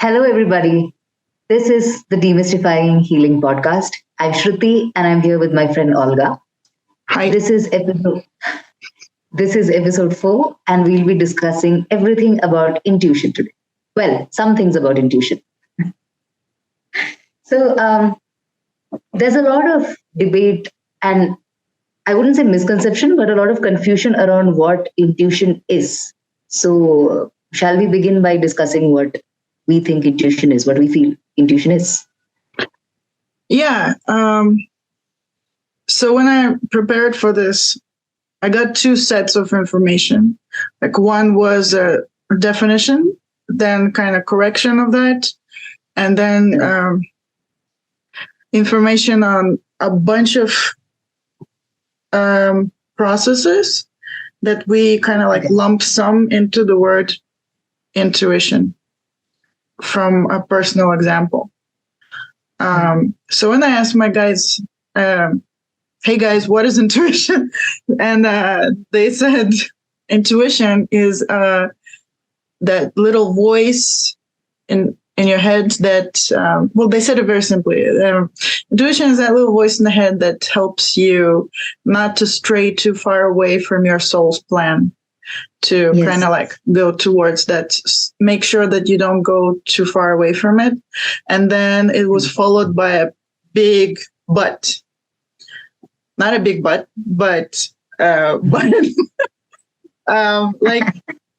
Hello, everybody. This is the Demystifying Healing podcast. I'm Shruthi, and I'm here with my friend Olga. Hi. This is episode 4, and we'll be discussing everything about intuition today. Well, some things about intuition. So, there's a lot of debate, and I wouldn't say misconception, but a lot of confusion around what intuition is. So, shall we begin by discussing what we think intuition is, what we feel intuition is? Yeah. So when I prepared for this, I got two sets of information. Like one was a definition, then kind of correction of that, and then information on a bunch of processes that we kind of like lump sum into the word intuition from a personal example. So when I asked my guys, hey guys, what is intuition? And they said intuition is that little voice in your head that, they said it very simply. Intuition is that little voice in the head that helps you not to stray too far away from your soul's plan, to kind of like go towards that, make sure that you don't go too far away from it. And then it was followed by a big but. Not a big but like,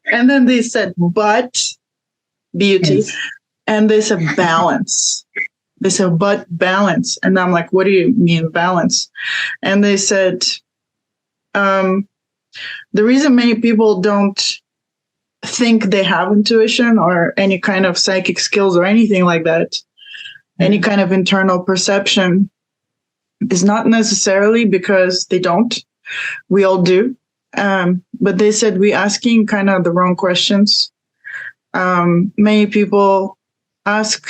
and then they said, but beauty. Yes. And they said balance. They said, but balance. And I'm like, what do you mean balance? And they said, the reason many people don't think they have intuition or any kind of psychic skills or anything like that, any kind of internal perception, is not necessarily because they don't. We all do. But they said we're asking kind of the wrong questions. Many people ask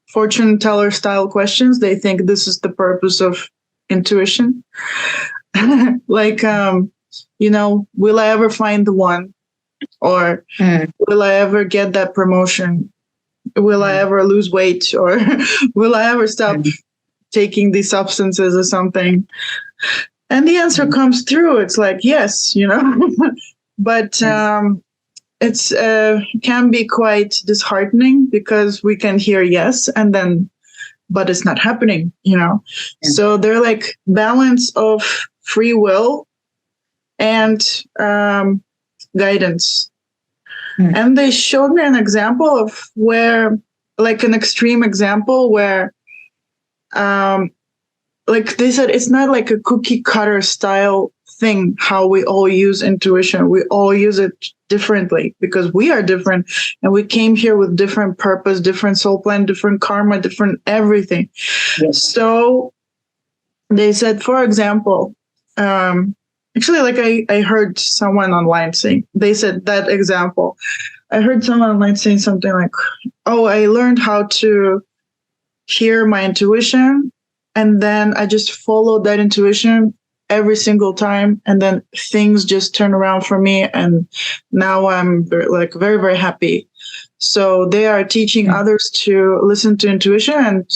fortune teller style questions. They think this is the purpose of intuition. Like, will I ever find the one? Or will I ever get that promotion? Will I ever lose weight? Or will I ever stop taking these substances or something? And the answer comes through. It's like, yes, but it's can be quite disheartening because we can hear yes and then, but it's not happening, So they're like balance of free will and guidance. And they showed me an example of where, like an extreme example where, like they said, it's not like a cookie cutter style thing, how we all use intuition. We all use it differently because we are different and we came here with different purpose, different soul plan, different karma, different everything. Yes. So they said, for example, actually, like I heard someone online saying, they said that example. I heard someone online saying something like, oh, I learned how to hear my intuition, and then I just followed that intuition every single time, and then things just turn around for me, and now I'm very, very happy. So they are teaching others to listen to intuition and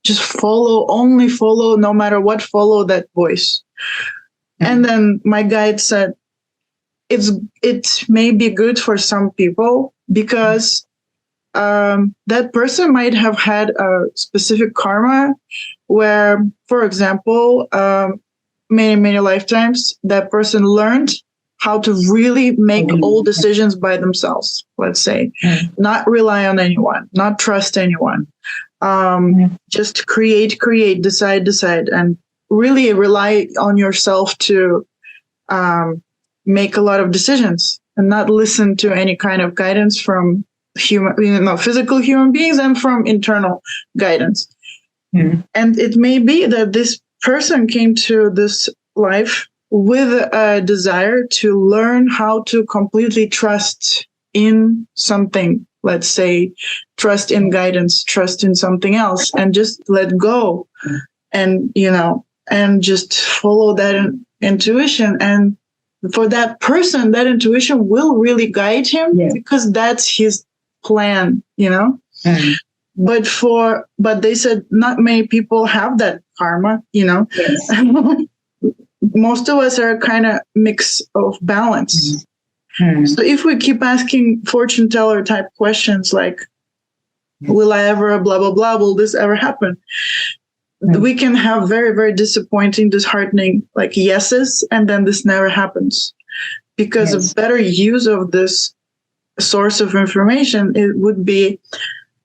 just only follow, no matter what, follow that voice. And then my guide said, it may be good for some people because that person might have had a specific karma where, for example, many lifetimes, that person learned how to really make all decisions by themselves, let's say, not rely on anyone, not trust anyone, just create, decide, and really rely on yourself to make a lot of decisions and not listen to any kind of guidance from physical human beings and from internal guidance. And it may be that this person came to this life with a desire to learn how to completely trust in something, let's say, trust in guidance, trust in something else, and just let go and, and just follow that intuition. And for that person, that intuition will really guide him because that's his plan, Mm. But they said not many people have that karma, Yes. Most of us are kind of mix of balance. Mm. So if we keep asking fortune teller type questions like, will I ever blah, blah, blah, will this ever happen? We can have very, very disappointing, disheartening like yeses, and then this never happens. Because Yes. a better use of this source of information, it would be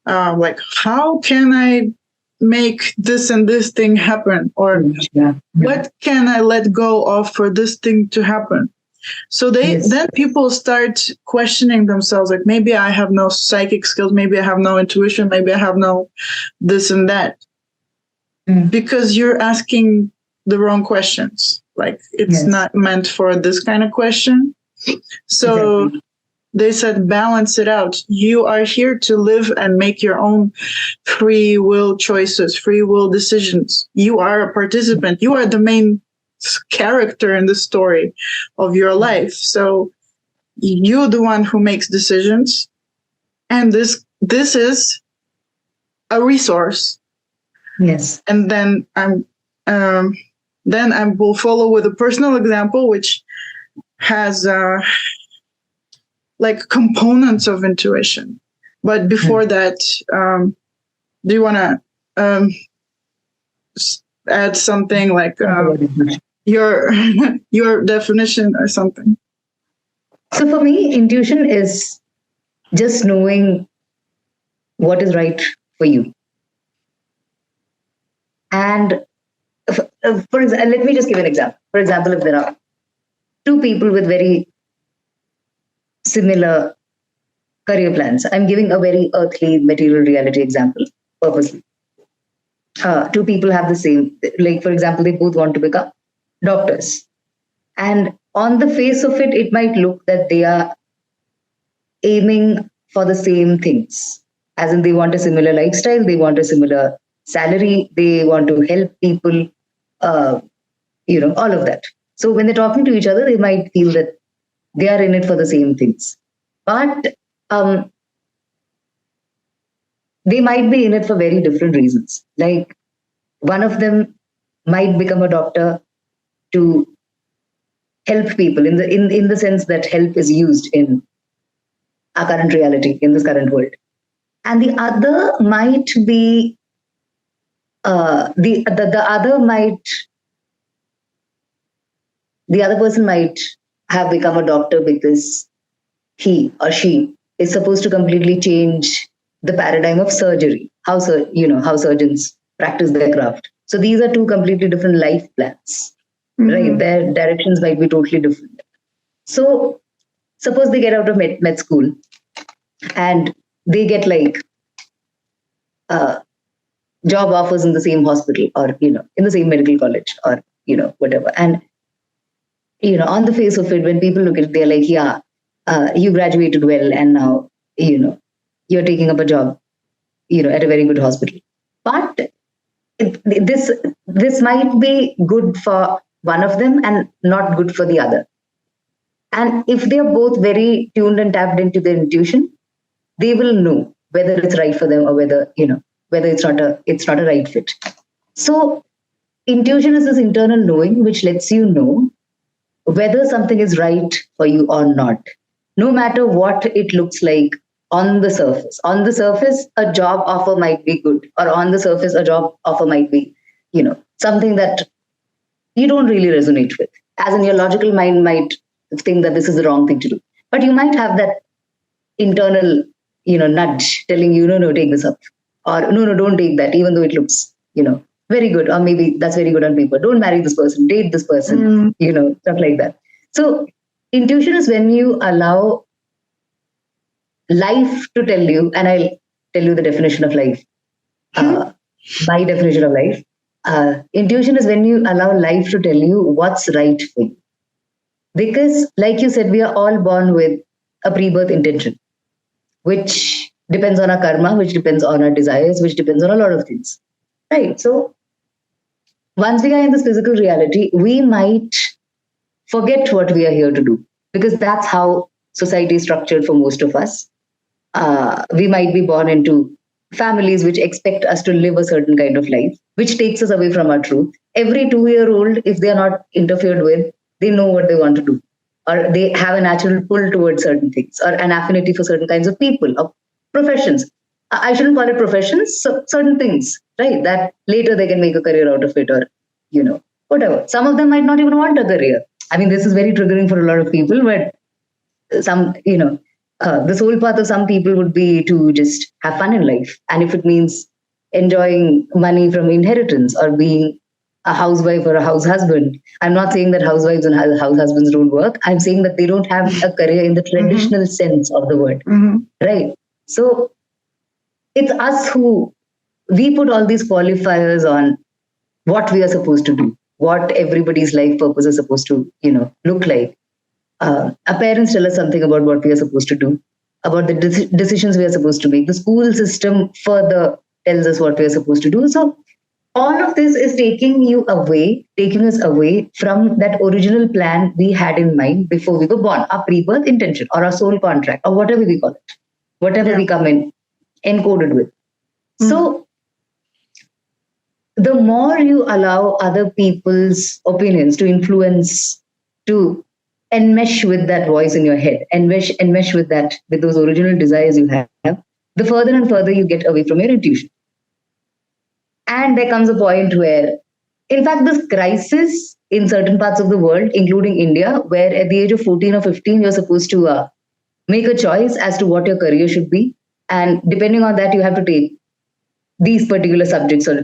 like, how can I make this and this thing happen? Or what can I let go of for this thing to happen? So then people start questioning themselves, like, maybe I have no psychic skills, maybe I have no intuition, maybe I have no this and that. Because you're asking the wrong questions. Like, it's not meant for this kind of question. So they said, balance it out. You are here to live and make your own free will choices, free will decisions. You are a participant. You are the main character in the story of your life. So you're the one who makes decisions. And this is a resource. Yes. And then I will follow with a personal example, which has like components of intuition. But before that, do you want to add something like your definition or something? So for me, intuition is just knowing what is right for you. And for example, let me just give an example. For example, if there are two people with very similar career plans, I'm giving a very earthly material reality example purposely. Two people have the same, like for example, they both want to become doctors. And on the face of it, it might look that they are aiming for the same things. As in, they want a similar lifestyle, they want a similar salary, they want to help people, all of that. So when they're talking to each other, they might feel that they are in it for the same things. But they might be in it for very different reasons. Like one of them might become a doctor to help people in the sense that help is used in our current reality, in this current world. And the other might be the other person might have become a doctor because he or she is supposed to completely change the paradigm of surgery, how surgeons practice their craft. So these are two completely different life plans, right? Their directions might be totally different. So suppose they get out of med school and they get like job offers in the same hospital or in the same medical college or whatever. And on the face of it, when people look at it, they're like, yeah, you graduated well and now you're taking up a job at a very good hospital. But this might be good for one of them and not good for the other. And if they're both very tuned and tapped into their intuition, they will know whether it's right for them or whether it's not a right fit. So intuition is this internal knowing which lets you know whether something is right for you or not, no matter what it looks like on the surface. On the surface, a job offer might be good, or on the surface, a job offer might be, something that you don't really resonate with. As in, your logical mind might think that this is the wrong thing to do, but you might have that internal, nudge telling you, no, take this up, or no, don't take that, even though it looks, very good, or maybe that's very good on paper. Don't marry this person, date this person, stuff like that. So intuition is when you allow life to tell you, and I'll tell you the definition of life, my definition of life. Intuition is when you allow life to tell you what's right for you. Because, like you said, we are all born with a pre-birth intention, which depends on our karma, which depends on our desires, which depends on a lot of things. Right. So once we are in this physical reality, we might forget what we are here to do, because that's how society is structured for most of us. We might be born into families which expect us to live a certain kind of life, which takes us away from our truth. Every 2-year-old, if they are not interfered with, they know what they want to do, or they have a natural pull towards certain things, or an affinity for certain kinds of people, or professions. I shouldn't call it professions, certain things, right? That later they can make a career out of it, or, whatever. Some of them might not even want a career. I mean, this is very triggering for a lot of people, but some, the sole path of some people would be to just have fun in life. And if it means enjoying money from inheritance or being a housewife or a house husband, I'm not saying that housewives and house husbands don't work. I'm saying that they don't have a career in the traditional sense of the word, right? So it's us who, we put all these qualifiers on what we are supposed to do, what everybody's life purpose is supposed to, look like. Our parents tell us something about what we are supposed to do, about the decisions we are supposed to make. The school system further tells us what we are supposed to do. So all of this is taking us away from that original plan we had in mind before we were born, our pre-birth intention or our soul contract or whatever we call it, whatever we come in encoded with. So the more you allow other people's opinions to influence, to enmesh with that voice in your head, enmesh with those original desires you have, the further and further you get away from your intuition. And there comes a point where, in fact, this crisis in certain parts of the world, including India, where at the age of 14 or 15, you're supposed to make a choice as to what your career should be. And depending on that, you have to take these particular subjects or,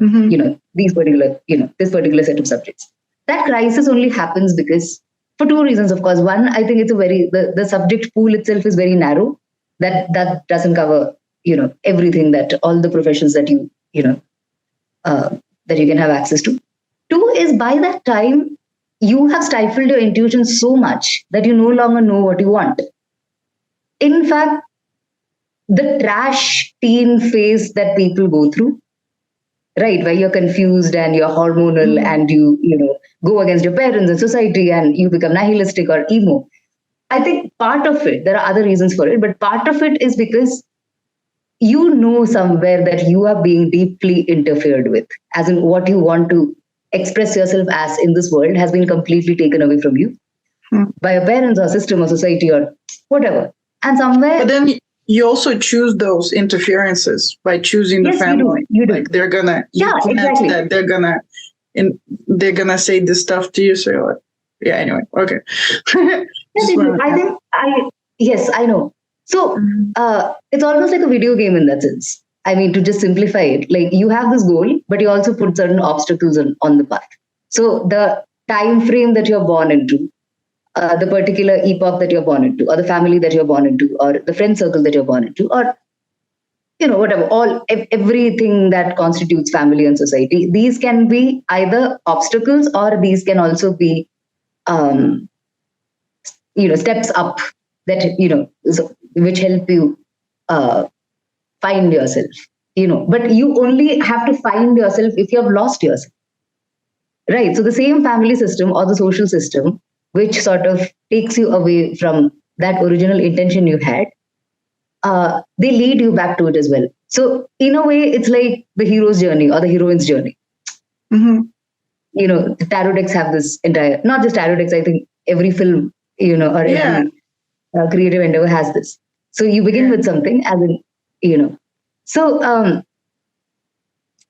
this particular set of subjects. That crisis only happens because, for two reasons, of course. One, I think it's the subject pool itself is very narrow. That doesn't cover, everything, that all the professions that that you can have access to. Two is, by that time, you have stifled your intuition so much that you no longer know what you want. In fact, the trash teen phase that people go through, right, where you're confused and you're hormonal and you go against your parents and society and you become nihilistic or emo. I think part of it, there are other reasons for it, but part of it is because you know somewhere that you are being deeply interfered with, as in what you want to express yourself as in this world has been completely taken away from you by your parents or system or society or whatever. And somewhere... But then you also choose those interferences by choosing the family. You do. Like they're gonna... exactly. That they're gonna say this stuff to you, so you're like, yeah, anyway, okay. Yes, I know. So it's almost like a video game in that sense. I mean, to just simplify it, like you have this goal, but you also put certain obstacles on the path. So the time frame that you're born into, the particular epoch that you're born into, or the family that you're born into, or the friend circle that you're born into, or whatever, everything that constitutes family and society, these can be either obstacles or these can also be steps up that which help you find yourself, but you only have to find yourself if you have lost yourself, right? So the same family system or the social system which sort of takes you away from that original intention you had, they lead you back to it as well. So in a way, it's like the hero's journey or the heroine's journey. The tarot decks have this entire, not just tarot decks, I think every film, or every creative endeavor has this. So you begin with something, as in, So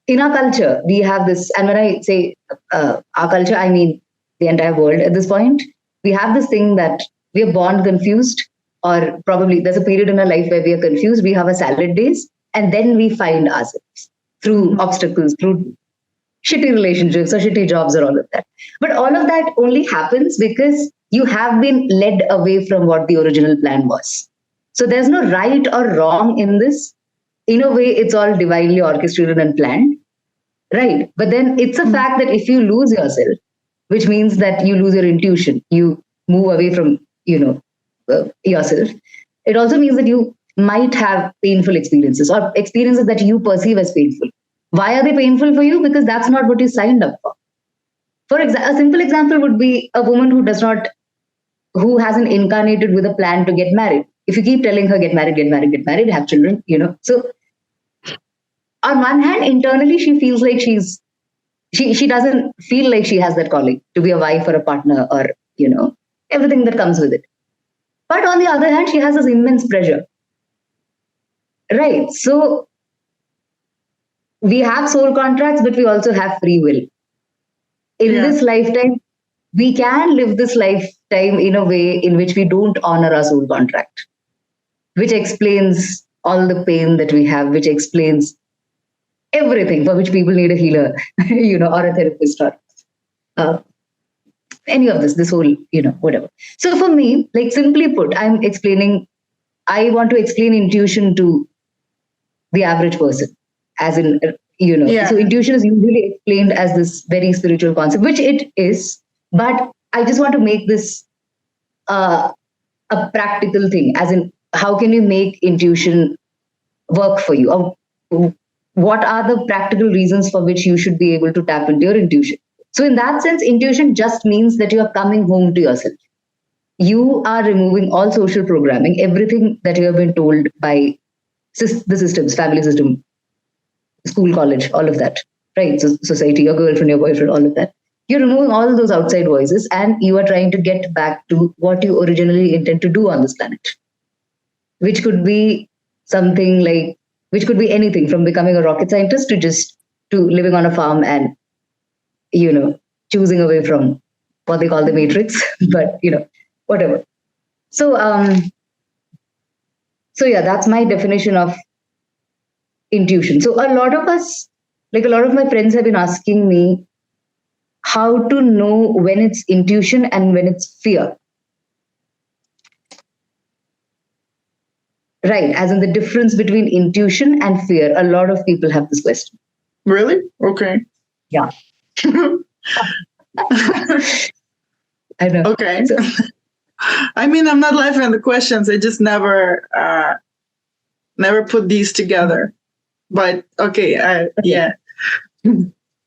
in our culture, we have this, and when I say our culture, I mean the entire world at this point, we have this thing that we are born confused, or probably there's a period in our life where we are confused, we have a salad days, and then we find ourselves through obstacles, through shitty relationships or shitty jobs or all of that. But all of that only happens because you have been led away from what the original plan was. So there's no right or wrong in this. In a way, it's all divinely orchestrated and planned, right? But then it's a fact that if you lose yourself, which means that you lose your intuition, you move away from, yourself, it also means that you might have painful experiences or experiences that you perceive as painful. Why are they painful for you? Because that's not what you signed up for. For example, a simple example would be a woman who hasn't incarnated with a plan to get married. If you keep telling her, get married, have children, so on one hand, internally, she feels like she doesn't feel like she has that calling to be a wife or a partner or, everything that comes with it. But on the other hand, she has this immense pressure. Right. So we have soul contracts, but we also have free will. In this lifetime, we can live this lifetime in a way in which we don't honor our soul contract, which explains all the pain that we have, which explains everything for which people need a healer, or a therapist or any of this whole, whatever. So for me, like simply put, I want to explain intuition to the average person, as in, so intuition is usually explained as this very spiritual concept, which it is, but I just want to make this a practical thing, as in, how can you make intuition work for you? Or what are the practical reasons for which you should be able to tap into your intuition? So in that sense, intuition just means that you are coming home to yourself. You are removing all social programming, everything that you have been told by the systems, family system, school, college, all of that, right? So society, your girlfriend, your boyfriend, all of that. You're removing all those outside voices and you are trying to get back to what you originally intend to do on this planet, which could be something like, which could be anything from becoming a rocket scientist to living on a farm and, choosing away from what they call the matrix, but, whatever. So, that's my definition of intuition. So a lot of us, like a lot of my friends have been asking me how to know when it's intuition and when it's fear. Right, as in the difference between intuition and fear. A lot of people have this question. Really? Okay. Yeah. I know. Okay. So. I mean, I'm not laughing at the questions. I just never put these together. But okay, yeah.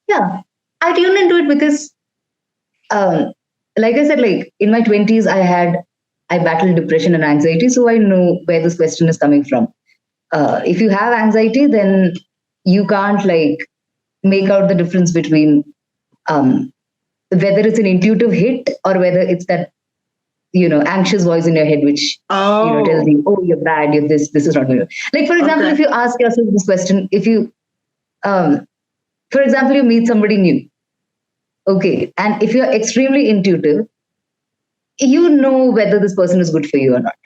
Yeah, I tuned into it because, like I said, like in my 20s, I battled depression and anxiety, so I know where this question is coming from. If you have anxiety, then you can't make out the difference between whether it's an intuitive hit or whether it's that anxious voice in your head which tells you, oh, you're bad, you're this is not good. Like, for example, if you ask yourself this question, if you for example, you meet somebody new, okay, and if you're extremely intuitive, you know whether this person is good for you or not.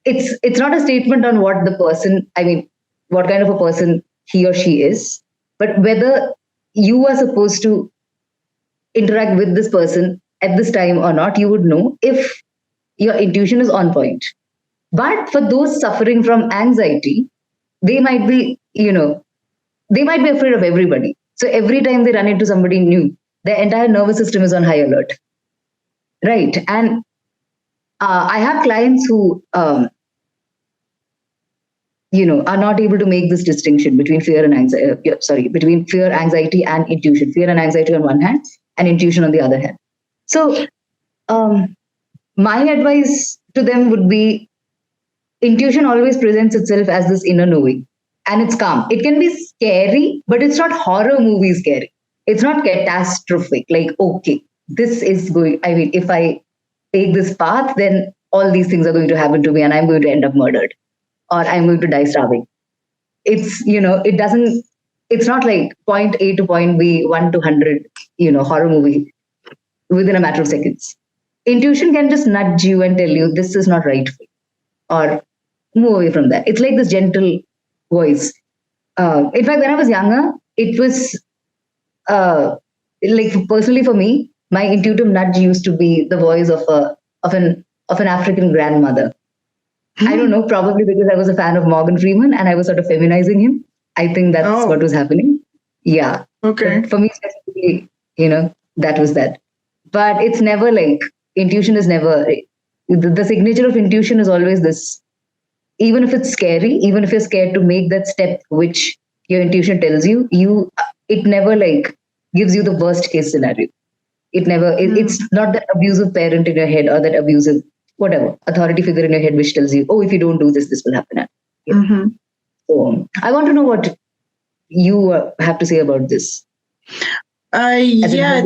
It's not a statement on what kind of a person he or she is, but whether you are supposed to interact with this person at this time or not. You would know if your intuition is on point. But for those suffering from anxiety, they might be afraid of everybody. So every time they run into somebody new, their entire nervous system is on high alert. Right. And I have clients who, are not able to make this distinction between fear and anxiety, between fear, anxiety, and intuition. Fear and anxiety on one hand, and intuition on the other hand. So my advice to them would be, intuition always presents itself as this inner knowing, and it's calm. It can be scary, but it's not horror movie scary. It's not catastrophic. Like, okay, this is going, if I take this path, then all these things are going to happen to me and I'm going to end up murdered or I'm going to die starving. It's, it's not like point A to point B, 1 to 100, horror movie within a matter of seconds. Intuition can just nudge you and tell you this is not right for you, or move away from that. It's like this gentle voice. In fact, when I was younger, it was personally for me, my intuitive nudge used to be the voice of an African grandmother. I don't know, probably because I was a fan of Morgan Freeman and I was sort of feminizing him. I think that's what was happening. Yeah. Okay. But for me specifically, that was that. But it's never intuition is never, the signature of intuition is always this, even if it's scary, even if you're scared to make that step, which your intuition tells you, it never gives you the worst case scenario. It never, it's not that abusive parent in your head or that abusive, whatever, authority figure in your head, which tells you, oh, if you don't do this, this will happen. Mm-hmm. So I want to know what you have to say about this. As in, Yeah,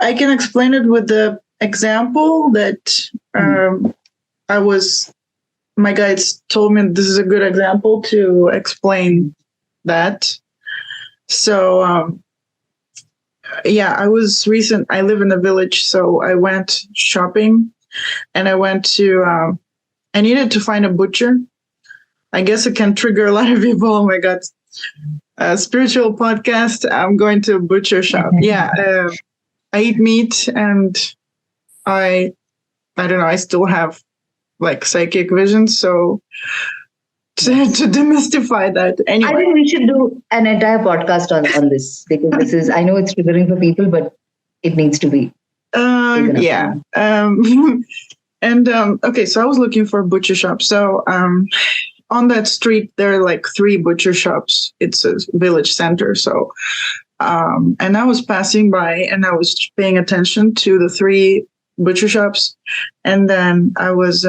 I can explain it with the example that my guides told me this is a good example to explain that. So, I live in a village, so I went shopping and I needed to find a butcher. I guess it can trigger a lot of people. Oh my God. A spiritual podcast. I'm going to a butcher shop. I eat meat and I don't know. I still have like psychic vision. So to demystify that, anyway. I think we should do an entire podcast on this, because this is, I know it's triggering for people, but it needs to be. Okay, so I was looking for a butcher shop. So on that street, there are like 3 butcher shops. It's a village center. So, and I was passing by and I was paying attention to the 3 butcher shops. And then I was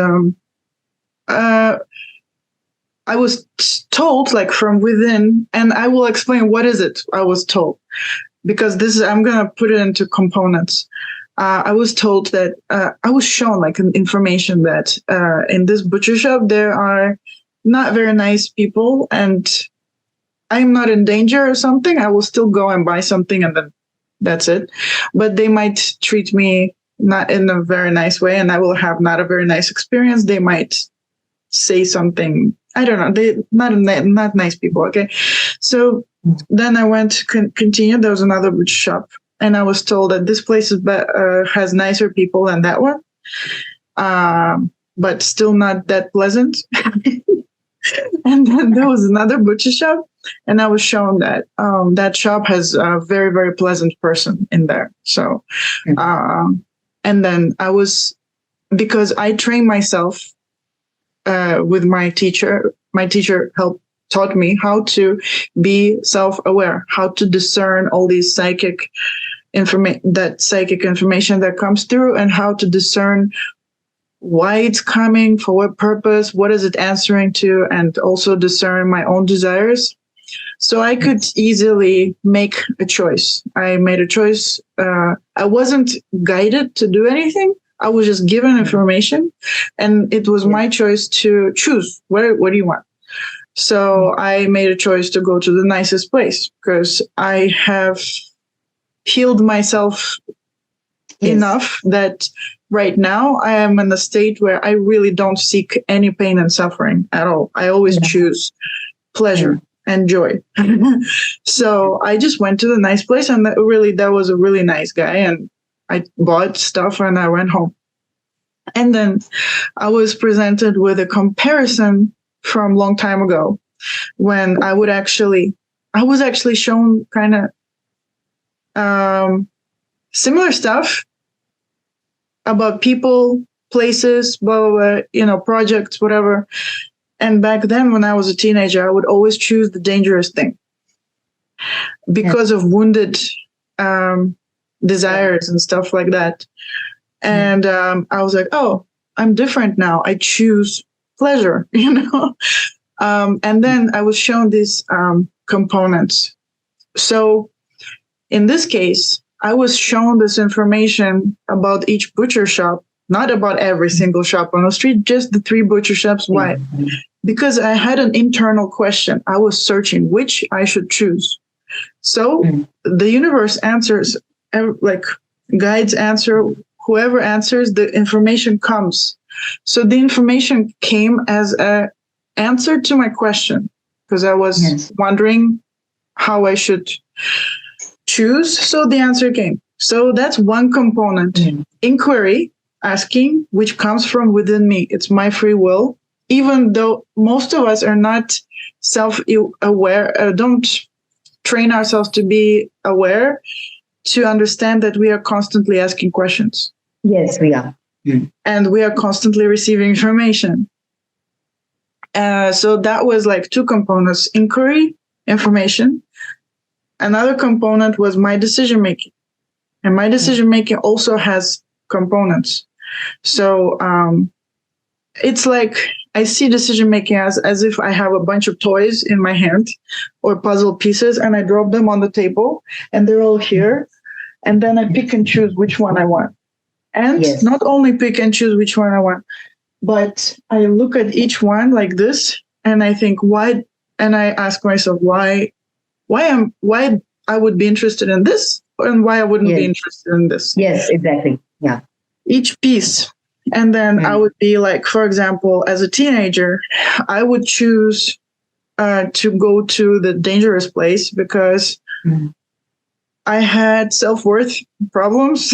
told, like, from within, and I will explain what is it I was told, because I'm going to put it into components. I was told that I was shown like an information that in this butcher shop, there are not very nice people, and I'm not in danger or something. I will still go and buy something, and then that's it. But they might treat me not in a very nice way, and I will have not a very nice experience. They might say something. I don't know. They not nice people. Okay. So then I went to continue. There was another butcher shop, and I was told that this place has nicer people than that one, but still not that pleasant. And then there was another butcher shop, and I was shown that that shop has a very, very pleasant person in there. So, and then because I trained myself with my teacher. My teacher taught me how to be self-aware, how to discern all these psychic information that comes through, and how to discern why it's coming, for what purpose, what is it answering to, and also discern my own desires. So I could easily make a choice. I made a choice. I wasn't guided to do anything. I was just given information, and it was my choice to choose what do you want. So I made a choice to go to the nicest place, because I have healed myself enough that right now I am in a state where I really don't seek any pain and suffering at all. I always choose pleasure and joy. So I just went to the nice place, and that was a really nice guy, and I bought stuff and I went home. And then I was presented with a comparison from a long time ago, when I was actually shown kind of similar stuff about people, places, blah, blah, blah, projects, whatever. And back then, when I was a teenager, I would always choose the dangerous thing because of wounded desires and stuff like that. And I was like, oh, I'm different now. I choose pleasure, and then I was shown these components. So in this case, I was shown this information about each butcher shop, not about every single shop on the street, just the 3 butcher shops. Why? Because I had an internal question. I was searching which I should choose. So the universe answers, like guides answer, whoever answers, the information comes. So the information came as an answer to my question, because I was wondering how I should choose. So the answer came. So that's one component. Inquiry, asking, which comes from within me. It's my free will. Even though most of us are not self-aware, don't train ourselves to be aware, to understand that we are constantly asking questions. Yes, we are. And we are constantly receiving information. So that was like 2 components: inquiry, information. Another component was my decision-making. And my decision-making also has components. So it's like I see decision making as if I have a bunch of toys in my hand or puzzle pieces, and I drop them on the table, and they're all here, and then I pick and choose which one I want. And not only pick and choose which one I want, but I look at each one like this, and I think why, and I ask myself why I would be interested in this, and why I wouldn't be interested in this. Yes, exactly. Yeah. Each piece. And then I would be like, for example, as a teenager, I would choose to go to the dangerous place because I had self-worth problems,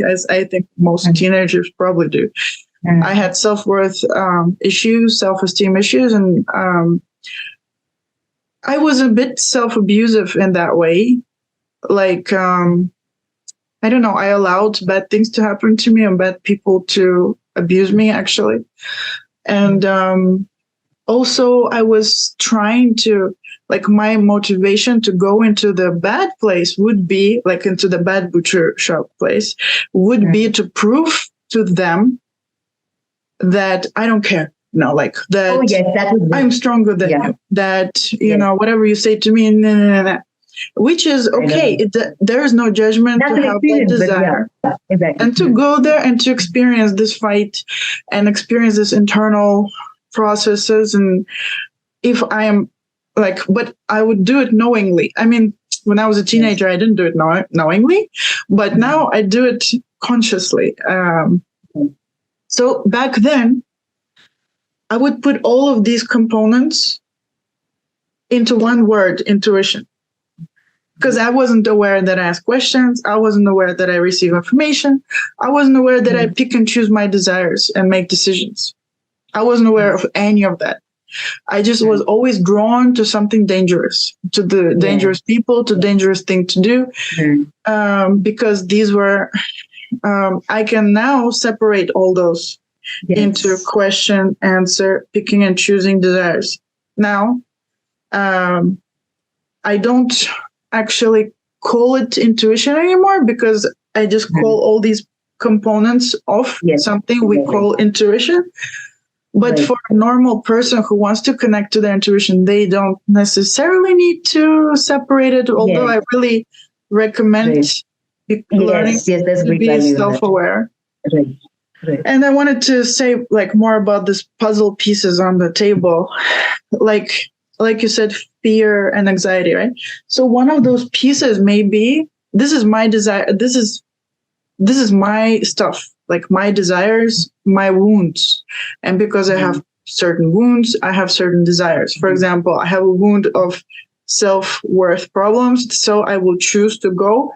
as I think most teenagers probably do. I had self-worth issues, self-esteem issues, and I was a bit self-abusive in that way. Like, I don't know, I allowed bad things to happen to me and bad people to abuse me, actually. And also, I was trying to, like, my motivation to go into the bad place would be, like, into the bad butcher shop place, would be to prove to them that I don't care. No, like that, that I'm stronger than you, that, you know, whatever you say to me, which is okay. There is no judgment to have that desire. And to go there and to experience this fight and experience this internal processes. And if I am like, but I would do it knowingly. I mean, when I was a teenager, I didn't do it knowingly, but now I do it consciously. So back then, I would put all of these components into one word, intuition. Because I wasn't aware that I ask questions. I wasn't aware that I receive information. I wasn't aware that I pick and choose my desires and make decisions. I wasn't aware of any of that. I just was always drawn to something dangerous, to the dangerous people, to dangerous thing to do. Because these were, I can now separate all those into question, answer, picking and choosing desires. Now, I don't actually call it intuition anymore because I just call all these components of something we call intuition. But for a normal person who wants to connect to their intuition, they don't necessarily need to separate it, although I really recommend learning to be self-aware. Right. And I wanted to say like more about this puzzle pieces on the table, like you said, fear and anxiety, right? So one of those pieces may be, this is my desire. This is my stuff, like my desires, my wounds. And because I have certain wounds, I have certain desires. For example, I have a wound of self-worth problems. So I will choose to go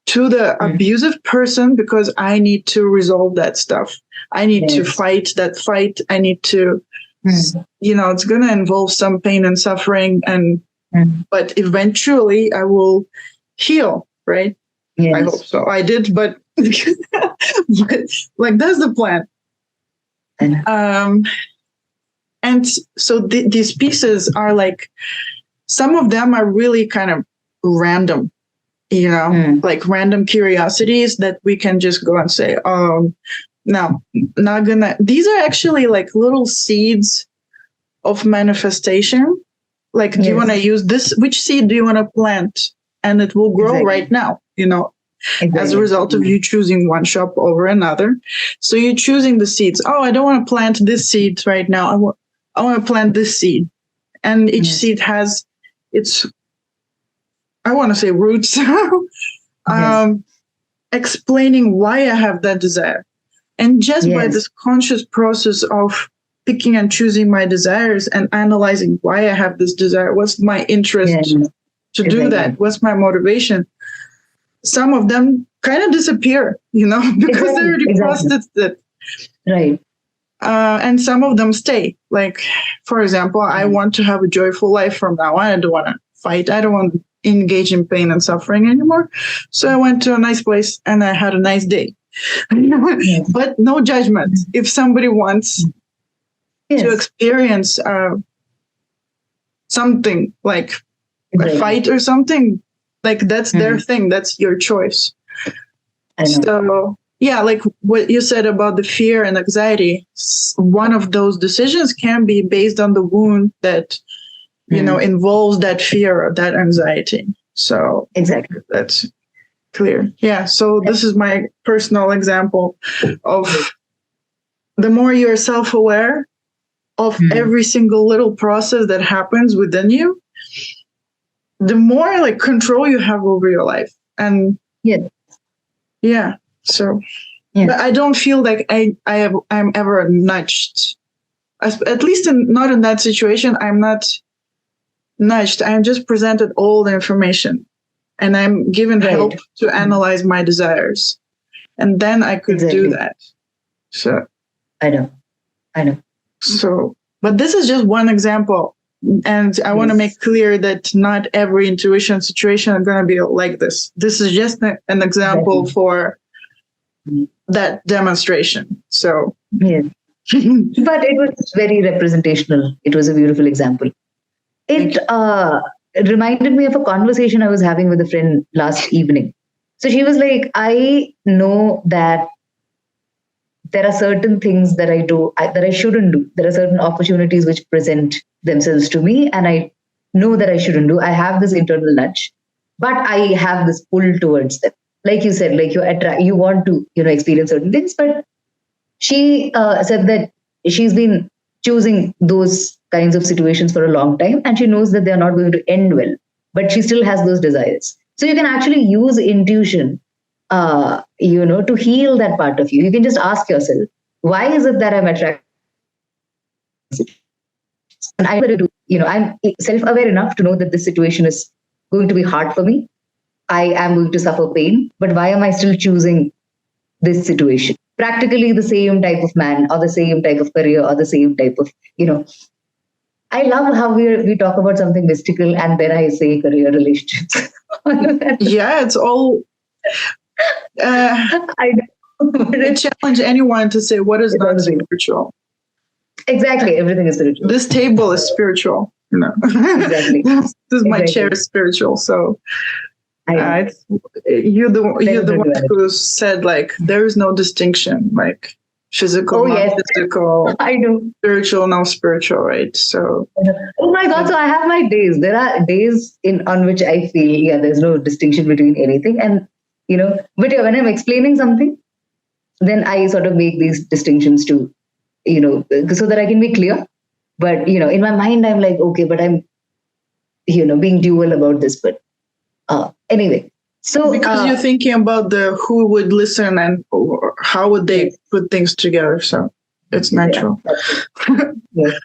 to the abusive person because I need to resolve that stuff. I need to fight that fight. I need to, you know, it's going to involve some pain and suffering, and but eventually I will heal, right? I hope so. I did, but, but like that's the plan. And so these pieces are like, some of them are really kind of random. You know, like random curiosities that we can just go and say, no, not gonna. These are actually like little seeds of manifestation. Like, do you want to use this? Which seed do you want to plant? And it will grow right now, you know, as a result of you choosing one shop over another. So you're choosing the seeds. Oh, I don't want to plant this seed right now. I want to plant this seed. And each seed has its, I want to say roots, explaining why I have that desire. And just by this conscious process of picking and choosing my desires and analyzing why I have this desire, what's my interest to do that? What's my motivation? Some of them kind of disappear, you know, because they already processed it. Right. And some of them stay. Like, for example, I want to have a joyful life from now on. I don't want to fight. I don't want to engage in pain and suffering anymore. So I went to a nice place and I had a nice day. But no judgment. If somebody wants to experience something like a fight or something, like that's their thing. That's your choice. So yeah, like what you said about the fear and anxiety, one of those decisions can be based on the wound that, involves that fear or that anxiety. So Exactly. that's clear. Yeah. So this is my personal example of the more you're self-aware of every single little process that happens within you, the more like control you have over your life. And yeah. So, but I don't feel like I'm ever nudged. At least not in that situation. I'm not nudged. I'm just presented all the information, and I'm given help to analyze my desires, and then I could do that. So I know. So, but this is just one example, and I want to make clear that not every intuition situation is going to be like this. This is just an example for that demonstration. So yes. But it was very representational. It was a beautiful example. It reminded me of a conversation I was having with a friend last evening. So she was like, I know that there are certain things that I do that I shouldn't do. There are certain opportunities which present themselves to me, and I know that I shouldn't do. I have this internal nudge, but I have this pull towards them. Like you said, like you want to, experience certain things. But she said that she's been choosing those kinds of situations for a long time, and she knows that they are not going to end well. But she still has those desires. So you can actually use intuition, to heal that part of you. You can just ask yourself, why is it that I'm attracted? And I'm self-aware enough to know that this situation is going to be hard for me. I am going to suffer pain, but why am I still choosing this situation? Practically the same type of man or the same type of career or the same type of, I love how we talk about something mystical and then I say career relationships. Yeah, it's all. I challenge anyone to say what is not spiritual. Exactly, everything is spiritual. This table is spiritual. Exactly. This is my chair is spiritual. So you're the one who said like there is no distinction, like physical, non-physical, I know, spiritual, non-spiritual, right? So oh my God, so I have my days. There are days on which I feel there's no distinction between anything, and but when I'm explaining something, then I sort of make these distinctions too, so that I can be clear. But in my mind, I'm like, okay, but I'm being dual about this, but anyway. So because you're thinking about who would listen and how would they put things together, so it's natural. Yes.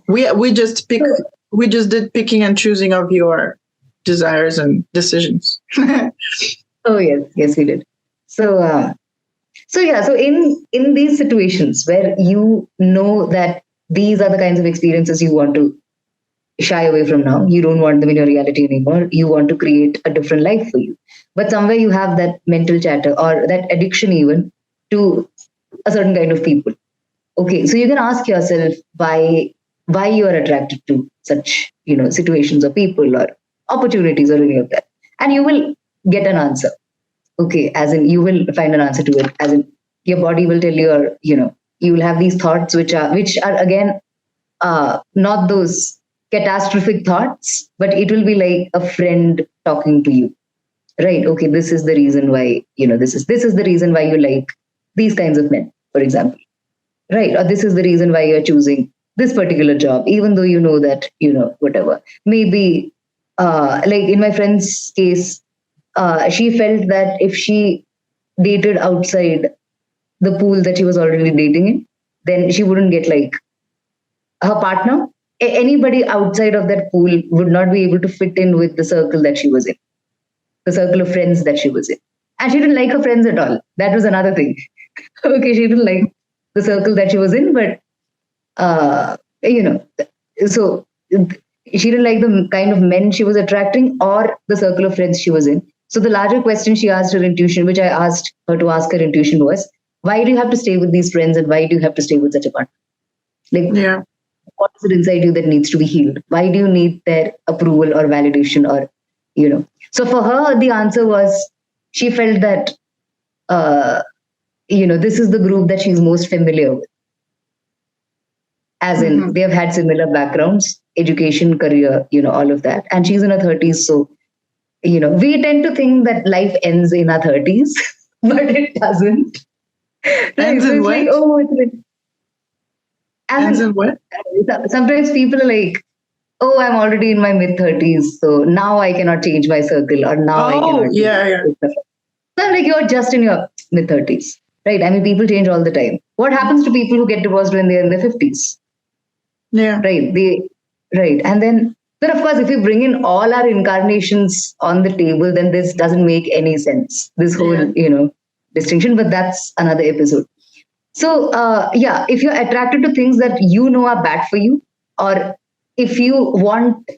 We just did picking and choosing of your desires and decisions. Oh yes we did. So in these situations where you know that these are the kinds of experiences you want to shy away from now, you don't want them in your reality anymore, you want to create a different life for you, but somewhere you have that mental chatter or that addiction even to a certain kind of people. Okay, so you can ask yourself why you are attracted to such situations or people or opportunities or any of that, and you will get an answer. Okay, as in you will find an answer to it, as in your body will tell you, or you will have these thoughts which are again not those catastrophic thoughts, but it will be like a friend talking to you, right? Okay, this is the reason why this is the reason why you like these kinds of men, for example, right? Or this is the reason why you're choosing this particular job, even though you know that whatever, maybe like in my friend's case, she felt that if she dated outside the pool that she was already dating in, then she wouldn't get like her partner. Anybody outside of that pool would not be able to fit in with the circle that she was in, the circle of friends that she was in. And she didn't like her friends at all. That was another thing. Okay, she didn't like the circle that she was in, but so she didn't like the kind of men she was attracting or the circle of friends she was in. So the larger question she asked her intuition, which I asked her to ask her intuition, was, why do you have to stay with these friends and why do you have to stay with such a partner? Like, what is it inside you that needs to be healed? Why do you need their approval or validation or. So for her, the answer was she felt that this is the group that she's most familiar with. As in, they have had similar backgrounds, education, career, all of that. And she's in her 30s. So, we tend to think that life ends in our 30s, but it doesn't. Ends in what? Ends in what? Sometimes people are like, oh, I'm already in my mid-30s, so now I cannot change my circle, or now I cannot. Yeah. So I'm like, you're just in your mid-30s, right? I mean, people change all the time. What happens to people who get divorced when they're in their 50s? Yeah. Right. Right. And then of course, if you bring in all our incarnations on the table, then this doesn't make any sense. This whole, distinction, but that's another episode. So, if you're attracted to things that are bad for you, or if you want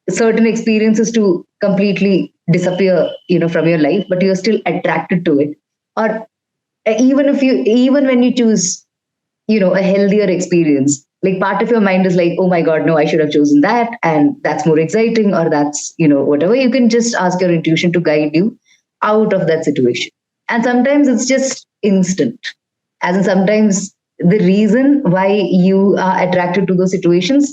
certain experiences to completely disappear, from your life, but you're still attracted to it, or even when you choose, a healthier experience, like part of your mind is like, oh my God, no, I should have chosen that. And that's more exciting, or that's, whatever. You can just ask your intuition to guide you out of that situation. And sometimes it's just instant. As in, sometimes the reason why you are attracted to those situations,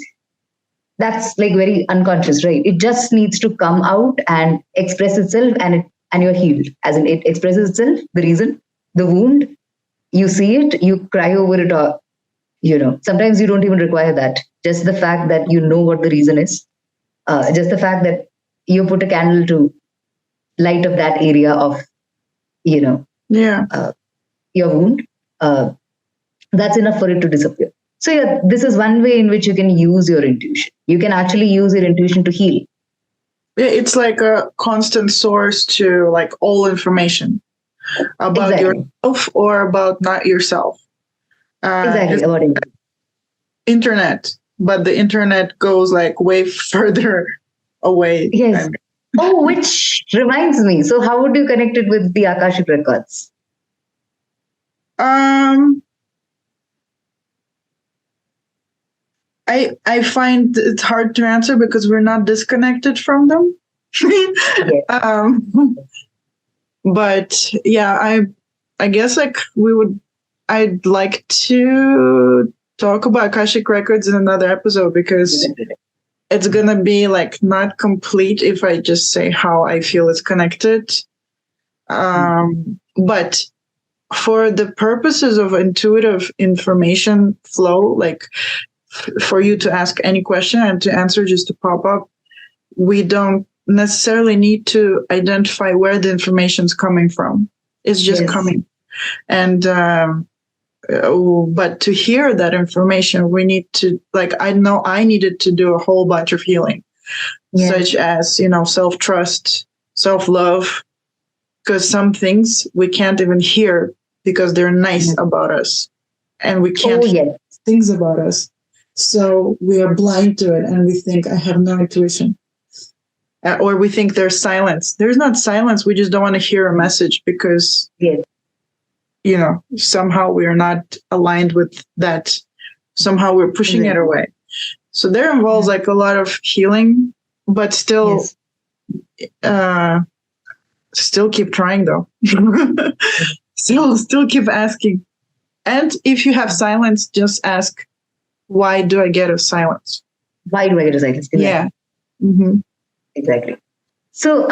that's like very unconscious, right? It just needs to come out and express itself, and you're healed. As in, it expresses itself, the reason, the wound, you see it, you cry over it, or sometimes you don't even require that. Just the fact that you know what the reason is, just the fact that you put a candle to light up that area of, your wound, that's enough for it to disappear. So this is one way in which you can use your intuition. You can actually use your intuition to heal. Yeah, it's like a constant source to like all information about yourself or about not yourself. Exactly, about internet, but the internet goes like way further away. Yes. Which reminds me. So, how would you connect it with the Akashic records? I find it's hard to answer because we're not disconnected from them. But yeah, I guess like I'd like to talk about Akashic records in another episode, because it's gonna be like not complete if I just say how I feel it's connected. But for the purposes of intuitive information flow, like for you to ask any question and to answer just to pop up, we don't necessarily need to identify where the information's coming from. It's just coming. And but to hear that information, we need to, like, I know I needed to do a whole bunch of healing, such as, self-trust, self-love, because some things we can't even hear because they're nice about us, and we can't hear things about us. So we are blind to it, and we think, I have no intuition. Or we think there's silence. There's not silence. We just don't want to hear a message because, somehow we are not aligned with that. Somehow we're pushing it away. So there involves like a lot of healing, but still keep trying though. Still keep asking. And if you have silence, just ask, why do I get a silence? Why do I get a silence? Yeah. Mm-hmm. Exactly. So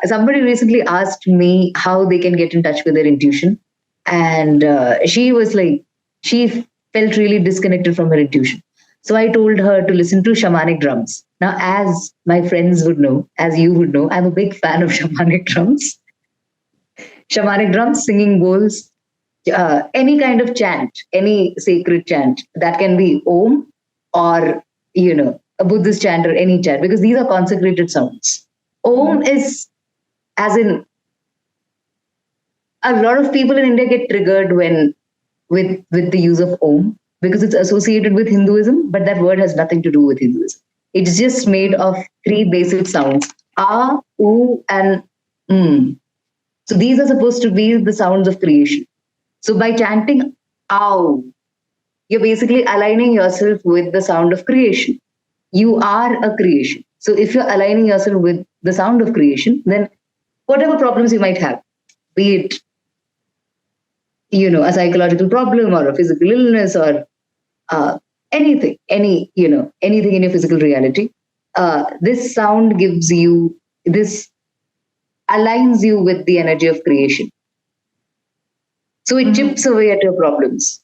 somebody recently asked me how they can get in touch with their intuition. And she was like, she felt really disconnected from her intuition. So I told her to listen to shamanic drums. Now, as my friends would know, as you would know, I'm a big fan of shamanic drums. Shamanic drums, singing bowls, any kind of chant, any sacred chant. That can be Om or, a Buddhist chant or any chant, because these are consecrated sounds. Om is, as in, a lot of people in India get triggered with the use of Om, because it's associated with Hinduism, but that word has nothing to do with Hinduism. It's just made of three basic sounds, A, U, and M. So these are supposed to be the sounds of creation. So by chanting Ow, you're basically aligning yourself with the sound of creation. You are a creation. So if you're aligning yourself with the sound of creation, then whatever problems you might have, be it a psychological problem or a physical illness or anything, anything in your physical reality. This sound gives you, this aligns you with the energy of creation. So it chips away at your problems.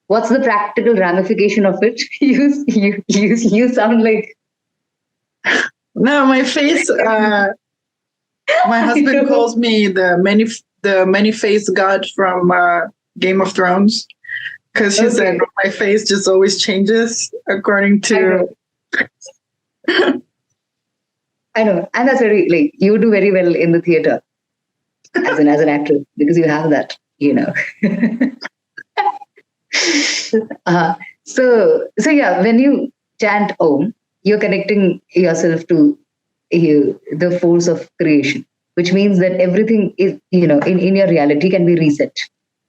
What's the practical ramification of it? You sound like... No, my face. My husband calls me the many-faced god from Game of Thrones, because he said my face just always changes according to. I know, and that's very, like, you do very well in the theater as an actor, because you have that, So yeah, when you chant Om, you're connecting yourself to the force of creation, which means that everything is, in your reality can be reset.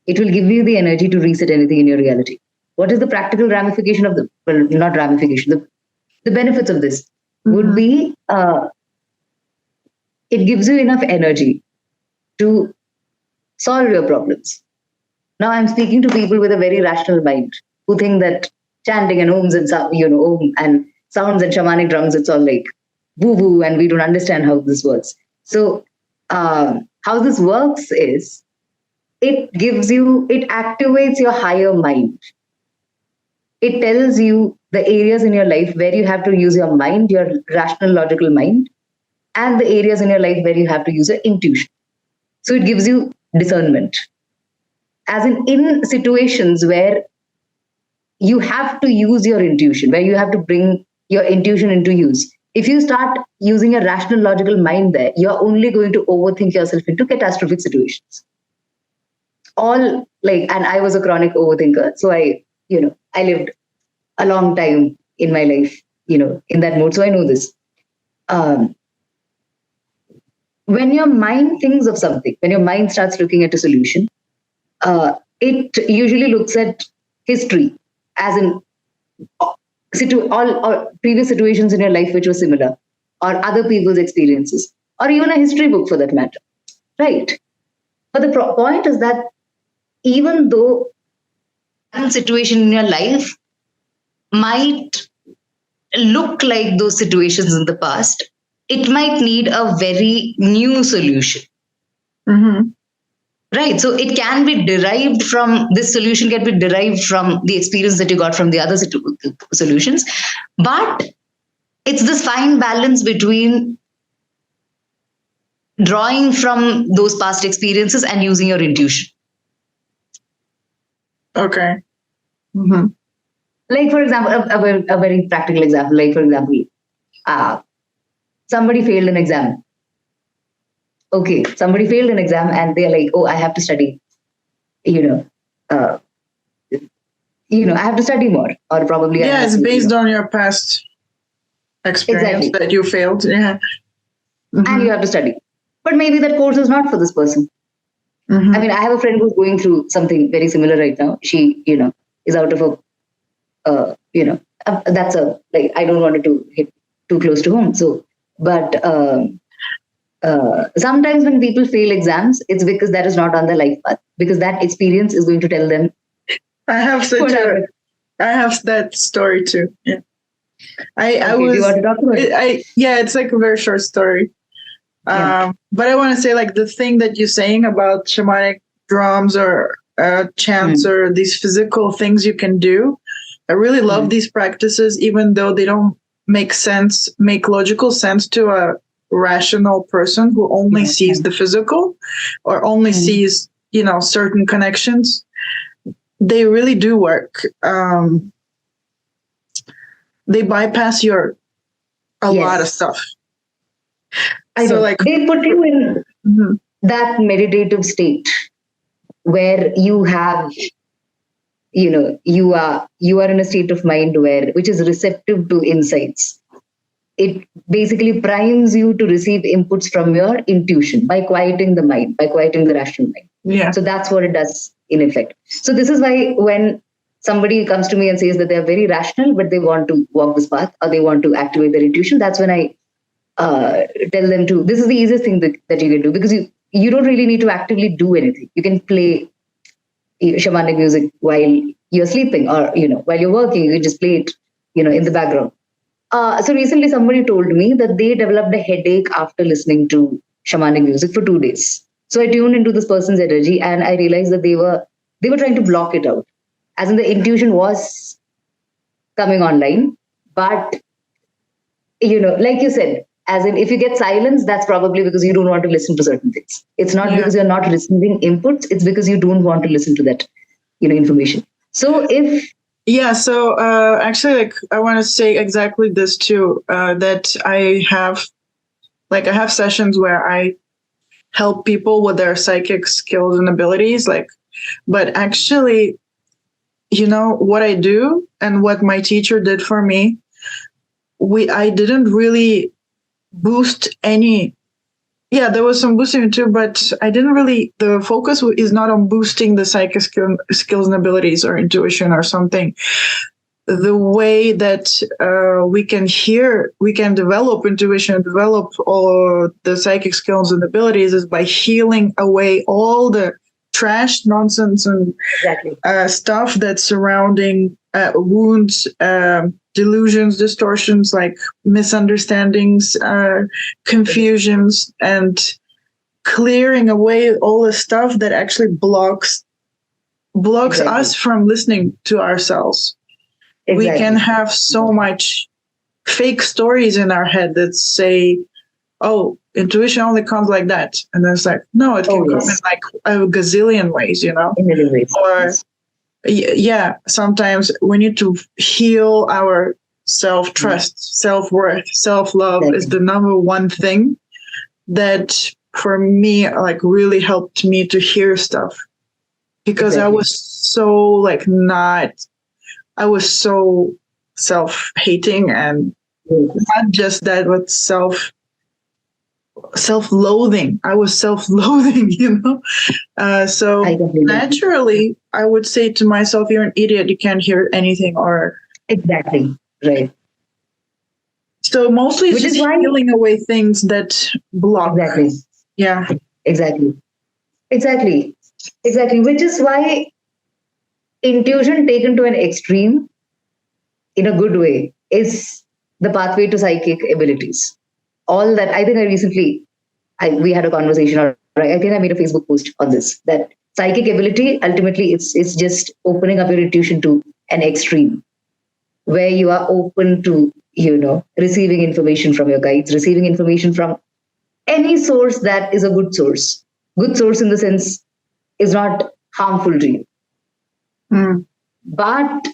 It will give you the energy to reset anything in your reality. What is the practical ramification of not ramification, the benefits of this would be, it gives you enough energy to solve your problems. Now I'm speaking to people with a very rational mind who think that chanting and ohms and Om and sounds and shamanic drums, it's all like woo-woo, and we don't understand how this works. So how this works is, it activates your higher mind. It tells you the areas in your life where you have to use your mind, your rational, logical mind, and the areas in your life where you have to use your intuition. So it gives you discernment. As in situations where you have to use your intuition, where you have to bring your intuition into use. If you start using a rational, logical mind there, you're only going to overthink yourself into catastrophic situations. And I was a chronic overthinker. So I lived a long time in my life, in that mode. So I know this. When your mind thinks of something, when your mind starts looking at a solution, it usually looks at history, as in all previous situations in your life which were similar, or other people's experiences, or even a history book for that matter, right? But the point is that even though a situation in your life might look like those situations in the past, it might need a very new solution. Right. So it can be derived from, this solution can be derived from the experience that you got from the other solutions. But it's this fine balance between drawing from those past experiences and using your intuition. Okay. Like, for example, a very practical example, like, for example, somebody failed an exam. Okay, somebody failed an exam and they're like, oh, I have to study, I have to study more, or probably. Yeah, it's based on your past experience that you failed. Yeah. And you have to study. But maybe that course is not for this person. I mean, I have a friend who's going through something very similar right now. She, is out of that's I don't want it to hit too close to home. So, but sometimes when people fail exams, it's because that is not on their life path, because that experience is going to tell them. I have that story too. Yeah. Do you want to talk about it? It's like a very short story. But I want to say, like, the thing that you're saying about shamanic drums or chants or these physical things you can do. I really love these practices, even though they don't make logical sense to a rational person who only sees the physical or only sees, certain connections. They really do work. They bypass a lot of stuff. They put you in that meditative state where you have, you are in a state of mind which is receptive to insights. It basically primes you to receive inputs from your intuition by quieting the mind, by quieting the rational mind. Yeah. So that's what it does in effect. So this is why when somebody comes to me and says that they're very rational, but they want to walk this path or they want to activate their intuition, that's when I tell them this is the easiest thing that you can do, because you don't really need to actively do anything. You can play shamanic music while you're sleeping, or while you're working, you just play it in the background. So recently somebody told me that they developed a headache after listening to shamanic music for 2 days. So I tuned into this person's energy and I realized that they were trying to block it out. As in, the intuition was coming online, but like you said, as in, if you get silence, that's probably because you don't want to listen to certain things. It's not Yeah. because you're not receiving inputs, it's because you don't want to listen to that information. So if Yeah, so actually, like, I want to say exactly this too. That I have sessions where I help people with their psychic skills and abilities. But actually, what I do and what my teacher did for me, I didn't really boost any. Yeah, there was some boosting too, but I didn't really. The focus is not on boosting the psychic skills and abilities or intuition or something. The way that we can develop intuition, develop all the psychic skills and abilities is by healing away all the trash, nonsense, and exactly, stuff that's surrounding wounds, delusions, distortions, like misunderstandings, confusions, and clearing away all the stuff that actually blocks Exactly. us from listening to ourselves. exactly. We can have so much fake stories in our head that say, oh, intuition only comes like that. And then it's like, no, it can come in yes, like a gazillion ways, in many ways. Or yeah, sometimes we need to heal our self-trust, self-worth, self-love Exactly. is the number one thing that for me like really helped me to hear stuff, because I Exactly. was so I was so self-hating, and not just that, but self-loathing. I was self-loathing, So I completely agree. naturally, I would say to myself, "You're an idiot. You can't hear anything." Or Exactly. Right. so mostly it's Which is just why healing away things that block. exactly, Yeah, exactly, exactly, exactly. Which is why intuition taken to an extreme in a good way is the pathway to psychic abilities. All that I think I recently, we had a conversation, or I think I made a Facebook post on this, that psychic ability ultimately it's just opening up your intuition to an extreme where you are open to receiving information from your guides, receiving information from any source that is a good source. Good source in the sense is not harmful to you. Mm. But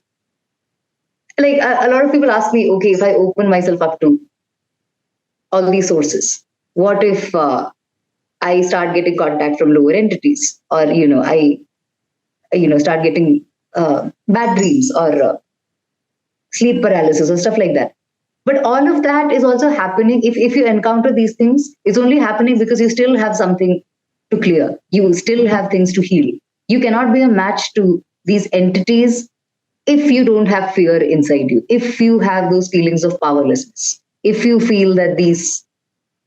like a lot of people ask me, okay, if I open myself up to all these sources, what if I start getting contact from lower entities, or I start getting bad dreams, or sleep paralysis, or stuff like that. But all of that is also happening. If you encounter these things, it's only happening because you still have something to clear. You still have things to heal. You cannot be a match to these entities if you don't have fear inside you, if you have those feelings of powerlessness, if you feel that these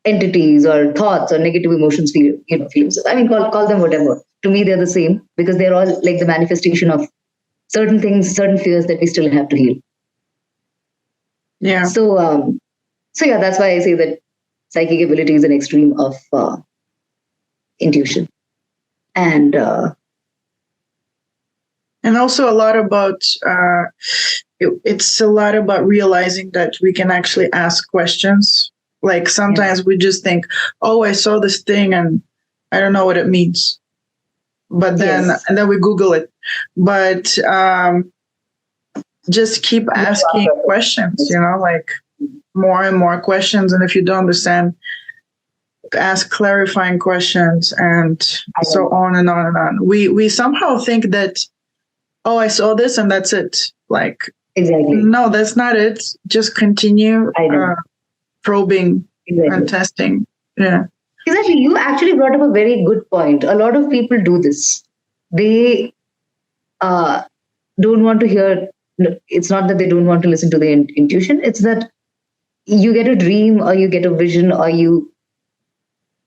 entities or thoughts or negative emotions feel, feelings. I mean, call them whatever. To me, they're the same because they're all like the manifestation of certain things, certain fears that we still have to heal. Yeah. So yeah, that's why I say that psychic ability is an extreme of intuition, and also a lot about it's a lot about realizing that we can actually ask questions. Like sometimes we just think, oh, I saw this thing and I don't know what it means, but then and then we Google it. But just keep asking questions, like more and more questions. And if you don't understand, ask clarifying questions, and so on and on and on. We somehow think that, oh, I saw this and that's it. Like, exactly. No, that's not it. Just continue probing and testing. Yeah. Exactly. You actually brought up a very good point. A lot of people do this. They don't want to hear. It's not that they don't want to listen to the intuition. It's that you get a dream, or you get a vision, or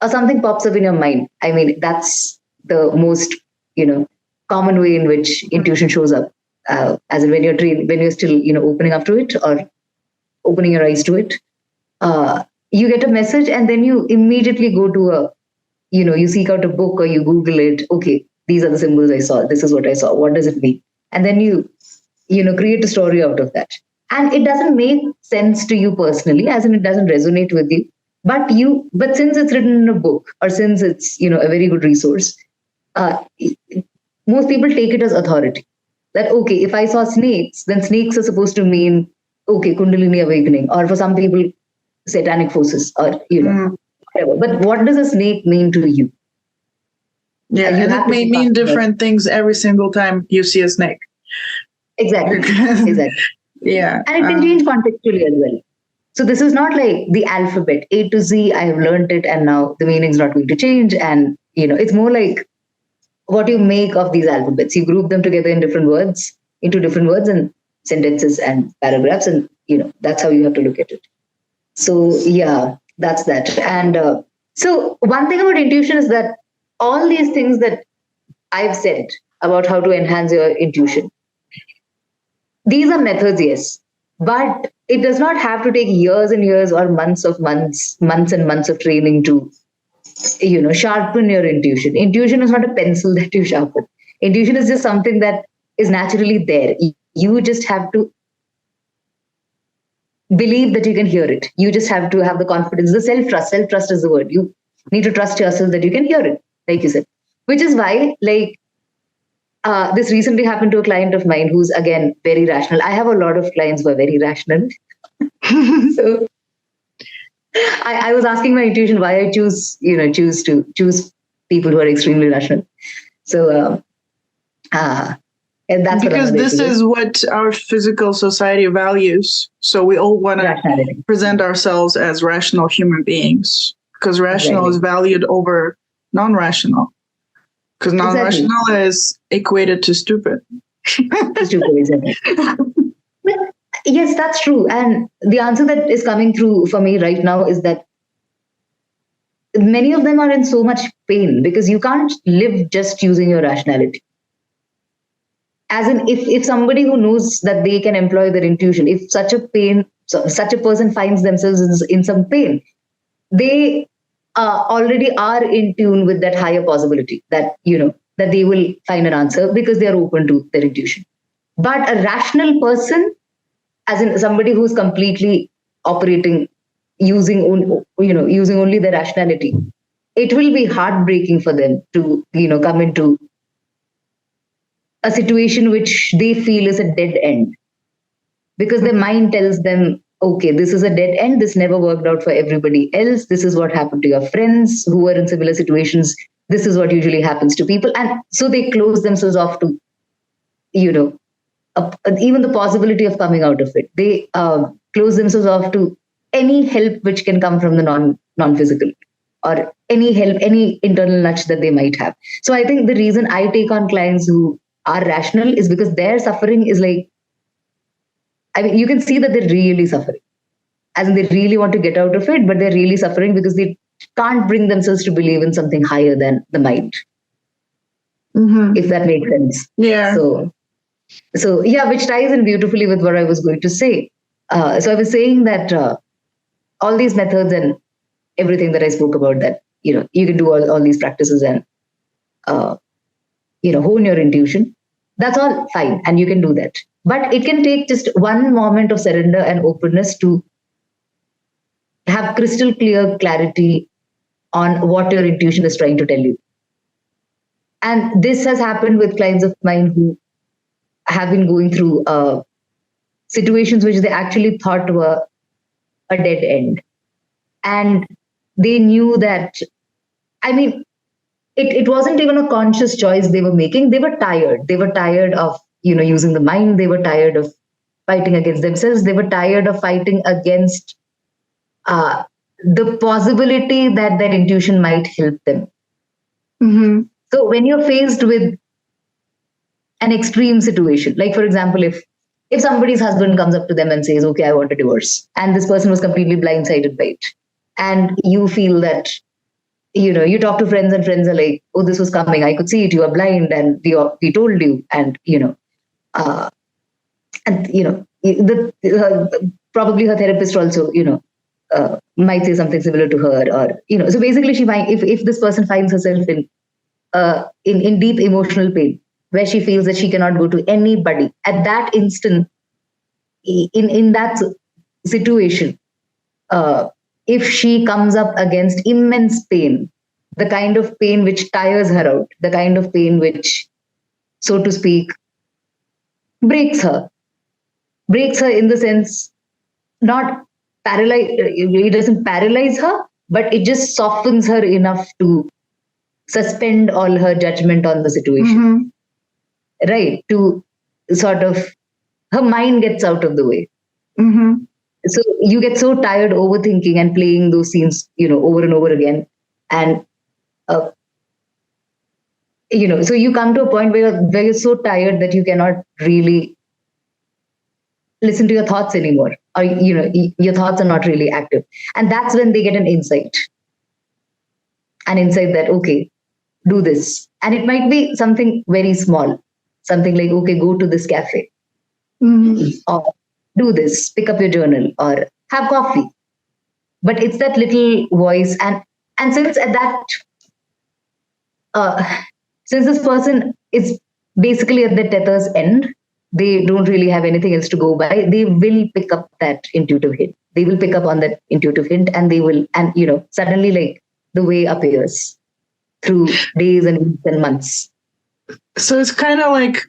something pops up in your mind. I mean, that's the most, common way in which intuition shows up, as in when you're still, opening up to it or opening your eyes to it. You get a message and then you immediately go to you seek out a book or you Google it. Okay, these are the symbols I saw. This is what I saw. What does it mean? And then you create a story out of that. And it doesn't make sense to you personally, as in it doesn't resonate with you. But since it's written in a book, or since it's a very good resource, most people take it as authority. That okay, if I saw snakes, then snakes are supposed to mean okay, Kundalini awakening, or for some people, satanic forces, or whatever. But what does a snake mean to you? Yeah, and it may mean different things every single time you see a snake. Exactly. Yeah. And it can change contextually as well. So this is not like the alphabet, A to Z, I have learned it and now the meaning's not going to change. And, it's more like what you make of these alphabets. You group them together into different words and sentences and paragraphs. And, that's how you have to look at it. So, yeah, that's that. And so one thing about intuition is that all these things that I've said about how to enhance your intuition, these are methods, yes, but it does not have to take years and years or months and months of training to, sharpen your intuition. Intuition is not a pencil that you sharpen. Intuition is just something that is naturally there. You just have to believe that you can hear it. You just have to have the confidence, the self-trust. Self-trust is the word. You need to trust yourself that you can hear it, like you said. Which is why, this recently happened to a client of mine who's, again, very rational. I have a lot of clients who are very rational. So I was asking my intuition why I choose people who are extremely rational. So and that's because this is what our physical society values. So we all want to present ourselves as rational human beings, because rational is valued over non-rational. Because non-rational is equated to stupid. Exactly. Yes, that's true. And the answer that is coming through for me right now is that many of them are in so much pain because you can't live just using your rationality. As in, if somebody who knows that they can employ their intuition, if such a person finds themselves in some pain, they already are in tune with that higher possibility that that they will find an answer because they are open to their intuition. But a rational person, as in somebody who's completely operating using only their rationality, it will be heartbreaking for them to come into a situation which they feel is a dead end, because their mind tells them, okay, this is a dead end. This never worked out for everybody else. This is what happened to your friends who were in similar situations. This is what usually happens to people. And so they close themselves off to, even the possibility of coming out of it. They close themselves off to any help which can come from the non-physical, or any help, any internal nudge that they might have. So I think the reason I take on clients who are rational is because their suffering is you can see that they're really suffering. As in, they really want to get out of it, but they're really suffering because they can't bring themselves to believe in something higher than the mind. Mm-hmm. If that makes sense. Yeah. So yeah, which ties in beautifully with what I was going to say. So I was saying that all these methods and everything that I spoke about, that you can do all these practices and hone your intuition. That's all fine, and you can do that. But it can take just one moment of surrender and openness to have crystal clear clarity on what your intuition is trying to tell you. And this has happened with clients of mine who have been going through situations which they actually thought were a dead end. And they knew that, it wasn't even a conscious choice they were making. They were tired. They were tired of, using the mind. They were tired of fighting against themselves. They were tired of fighting against the possibility that their intuition might help them. Mm-hmm. So when you're faced with an extreme situation, like for example, if somebody's husband comes up to them and says, okay, I want a divorce, and this person was completely blindsided by it, and you feel that you talk to friends and friends are like, oh, this was coming. I could see it. You are blind and we told you. Uh, probably her therapist also, might say something similar to her, or, so basically if this person finds herself in deep emotional pain, where she feels that she cannot go to anybody at that instant, in that situation, if she comes up against immense pain, the kind of pain which tires her out, the kind of pain which, so to speak, breaks her, in the sense, not paralyze, it doesn't paralyze her, but it just softens her enough to suspend all her judgment on the situation, right? To sort of, her mind gets out of the way. So you get so tired overthinking and playing those scenes, over and over again. And, so you come to a point where you're so tired that you cannot really listen to your thoughts anymore, or, your thoughts are not really active. And that's when they get an insight that, okay, do this. And it might be something very small, something like, okay, go to this cafe, or do this, pick up your journal, or have coffee. But it's that little voice. And since at that, since this person is basically at the tether's end, they don't really have anything else to go by, they will pick up that intuitive hint. They will pick up on that intuitive hint, and they will, and, suddenly, like, the way appears through days and weeks and months. So it's kind of like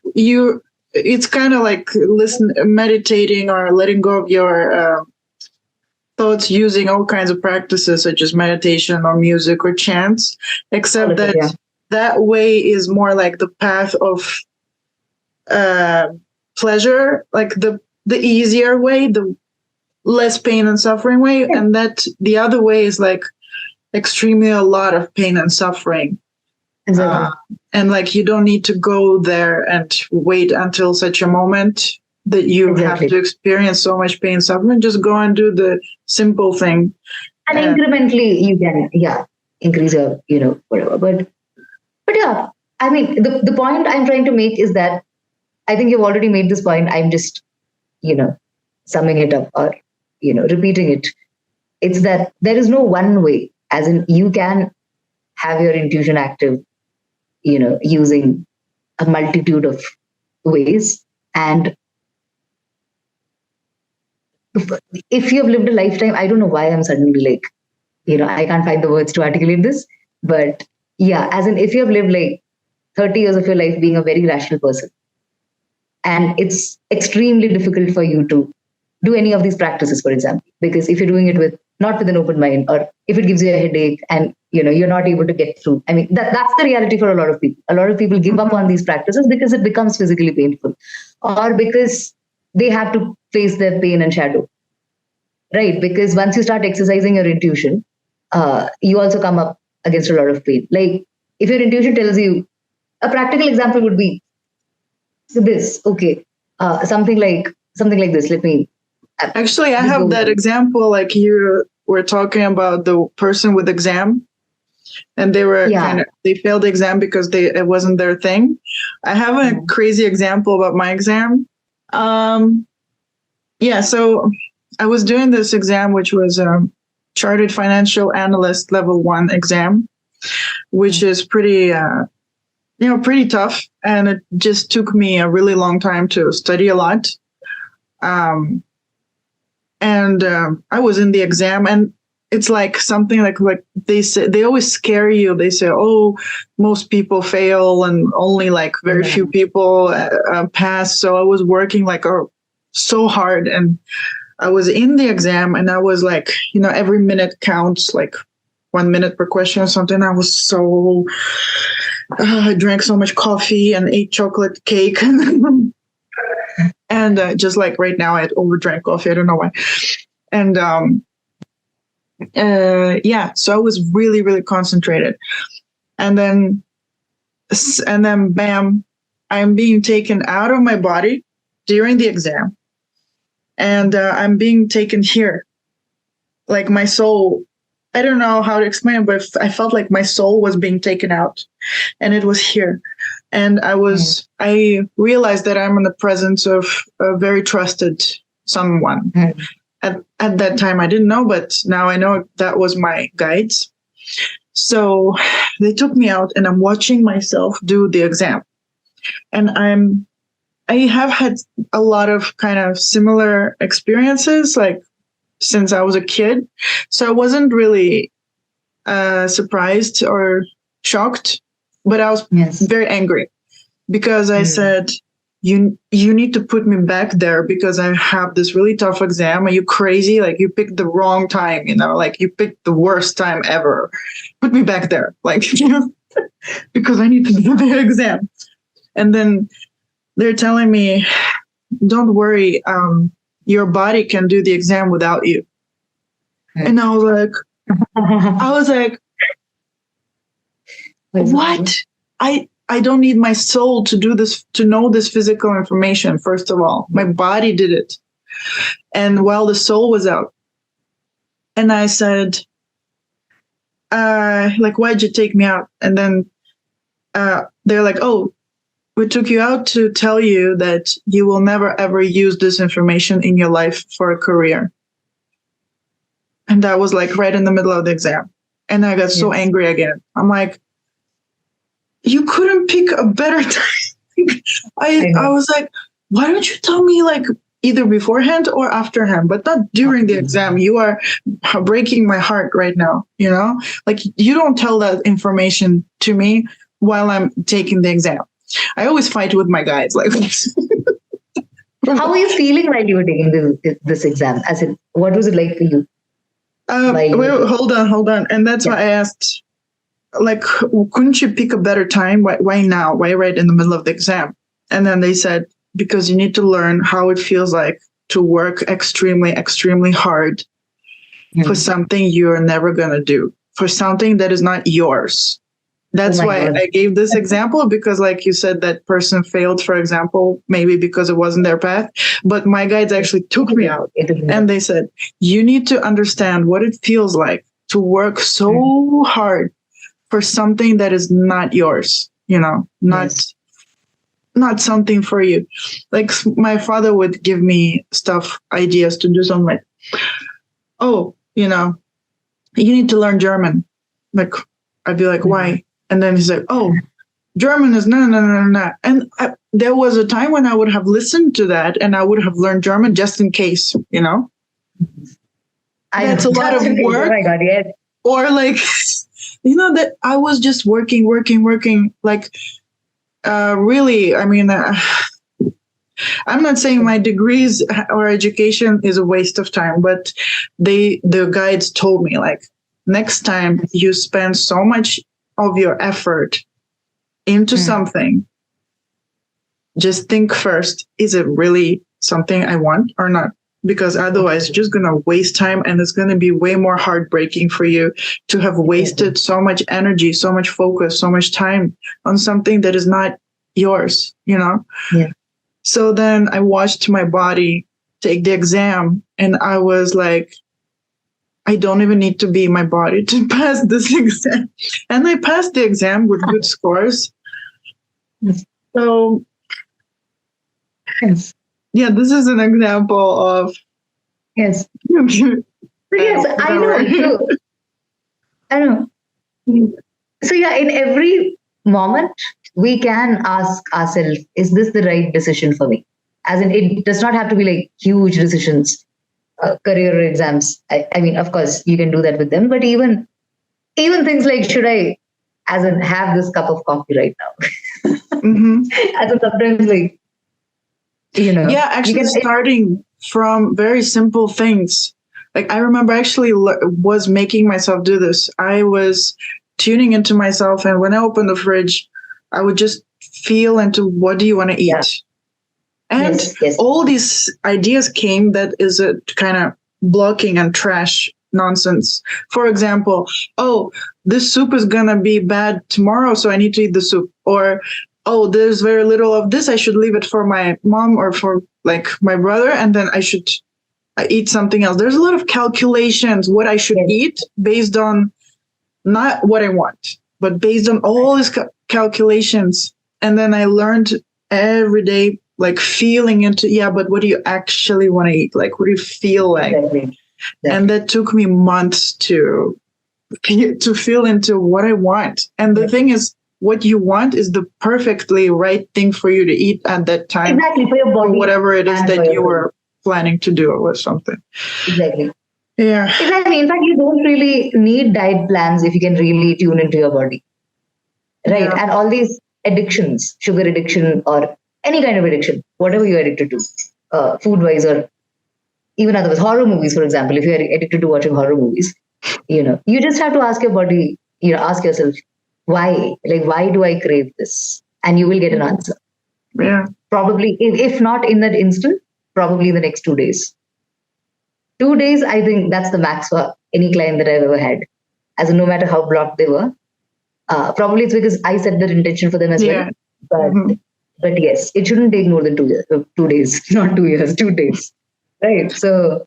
meditating or letting go of your thoughts using all kinds of practices such as meditation or music or chants, except that that way is more like the path of pleasure, like the easier way, the less pain and suffering way, and that the other way is like extremely a lot of pain and suffering. Exactly. And like you don't need to go there and wait until such a moment that you have to experience so much pain and suffering. Just go and do the simple thing. And incrementally you can, increase your, whatever. But yeah, I mean, the point I'm trying to make is that I think you've already made this point. I'm just, summing it up, or, repeating it. It's that there is no one way, as in you can have your intuition active, using a multitude of ways. And if you've lived a lifetime, I don't know why I'm suddenly like, I can't find the words to articulate this, but yeah, as in if you have lived like 30 years of your life being a very rational person, and it's extremely difficult for you to do any of these practices, for example, because if you're doing it not with an open mind, or if it gives you a headache and you're not able to get through. I mean, that's the reality for a lot of people. A lot of people give up on these practices because it becomes physically painful, or because they have to face their pain and shadow, right? Because once you start exercising your intuition, you also come up against a lot of pain. Like if your intuition tells you, a practical example would be this, okay, something like this. Let me. Actually, I have that example, like you were talking about the person with exam, and they were they failed the exam because it wasn't their thing. I have a crazy example about my exam. So I was doing this exam, which was a Chartered Financial Analyst Level 1 exam, which is pretty pretty tough, and it just took me a really long time to study a lot. I was in the exam, and it's like something like they say, they always scare you. They say, oh, most people fail and only like very few people pass. So I was working like so hard, and I was in the exam, and I was like, every minute counts, like 1 minute per question or something. I was so, I drank so much coffee and ate chocolate cake. And just like right now, I had overdrank coffee. I don't know why. And so I was really, really concentrated. And then bam, I'm being taken out of my body during the exam. And I'm being taken here. Like my soul I don't know how to explain it, but I felt like my soul was being taken out, and it was here. And I realized that I'm in the presence of a very trusted someone. At that time, I didn't know, but now I know that was my guides. So they took me out, and I'm watching myself do the exam. And I have had a lot of kind of similar experiences, like since I was a kid. So I wasn't really surprised or shocked, but I was very angry because I said, you need to put me back there because I have this really tough exam. Are you crazy? Like, you picked the wrong time, like you picked the worst time ever. Put me back there, like, because I need to do the exam. And then they're telling me, don't worry, your body can do the exam without you. And I was like, what? I don't need my soul to do this, to know this physical information. First of all, my body did it. And while the soul was out, and I said, why'd you take me out? And then they're like, oh, we took you out to tell you that you will never, ever use this information in your life for a career. And that was like right in the middle of the exam. And I got so angry again. I'm like, you couldn't pick a better time. I was like, why don't you tell me like either beforehand or afterhand, but not during the exam? You are breaking my heart right now, Like, you don't tell that information to me while I'm taking the exam. I always fight with my guys like this. How were you feeling while you were taking this exam? As in, what was it like for you? Wait, hold on. And that's why I asked, like, couldn't you pick a better time? Why now? Why right in the middle of the exam? And then they said, because you need to learn how it feels like to work extremely, extremely hard for something you're never going to do, for something that is not yours. That's why I gave this example, because like you said, that person failed, for example, maybe because it wasn't their path. But my guides actually took me out and they said, you need to understand what it feels like to work so hard for something that is not yours, not something for you. Like, my father would give me ideas to do something like, oh, you need to learn German. Like, I'd be like, why? And then he's like, oh, German is no. And there was a time when I would have listened to that and I would have learned German just in case, That's a lot of work. Oh my God, yes. Or like, that I was just working. Like, really, I mean, I'm not saying my degrees or education is a waste of time, but the guides told me, like, next time you spend so much of your effort into something, just think first, is it really something I want or not? Because otherwise you're just going to waste time, and it's going to be way more heartbreaking for you to have wasted so much energy, so much focus, so much time on something that is not yours, Yeah. So then I watched my body take the exam, and I was like, I don't even need to be my body to pass this exam. And I passed the exam with good scores. So, yeah, this is an example of... Yes. Yes, I know. I know. So, yeah, in every moment, we can ask ourselves, is this the right decision for me? As in, it does not have to be like huge decisions. Career exams. I mean, of course, you can do that with them, but even things like, should I, as in, have this cup of coffee right now? As in, sometimes, like, Yeah, actually, starting from very simple things. Like, I remember actually was making myself do this. I was tuning into myself, and when I opened the fridge, I would just feel into, what do you want to eat? Yeah. And all these ideas came that is a kind of blocking and trash nonsense. For example, oh, this soup is going to be bad tomorrow, so I need to eat the soup. Or, oh, there's very little of this, I should leave it for my mom or for like my brother, and then I should I eat something else. There's a lot of calculations what I should eat based on not what I want, but based on all these calculations. And then I learned every day, like feeling into, but what do you actually want to eat? Like, what do you feel like? Exactly. And that took me months to feel into what I want. And the thing is, what you want is the perfectly right thing for you to eat at that time. Exactly, for your body. Or whatever it is that you were planning to do or something. Exactly. Yeah. Exactly. In fact, you don't really need diet plans if you can really tune into your body. Right. Yeah. And all these addictions, sugar addiction or any kind of addiction, whatever you're addicted to, food-wise or even otherwise, horror movies, for example, if you're addicted to watching horror movies, you just have to ask your body, ask yourself, why? Like, why do I crave this? And you will get an answer. Yeah. Probably, if not in that instant, probably the next 2 days. 2 days, I think that's the max for any client that I've ever had. As in, no matter how blocked they were. Probably it's because I set that intention for them as well. But yes, it shouldn't take more than 2 years, 2 days, not 2 years, 2 days. Right. So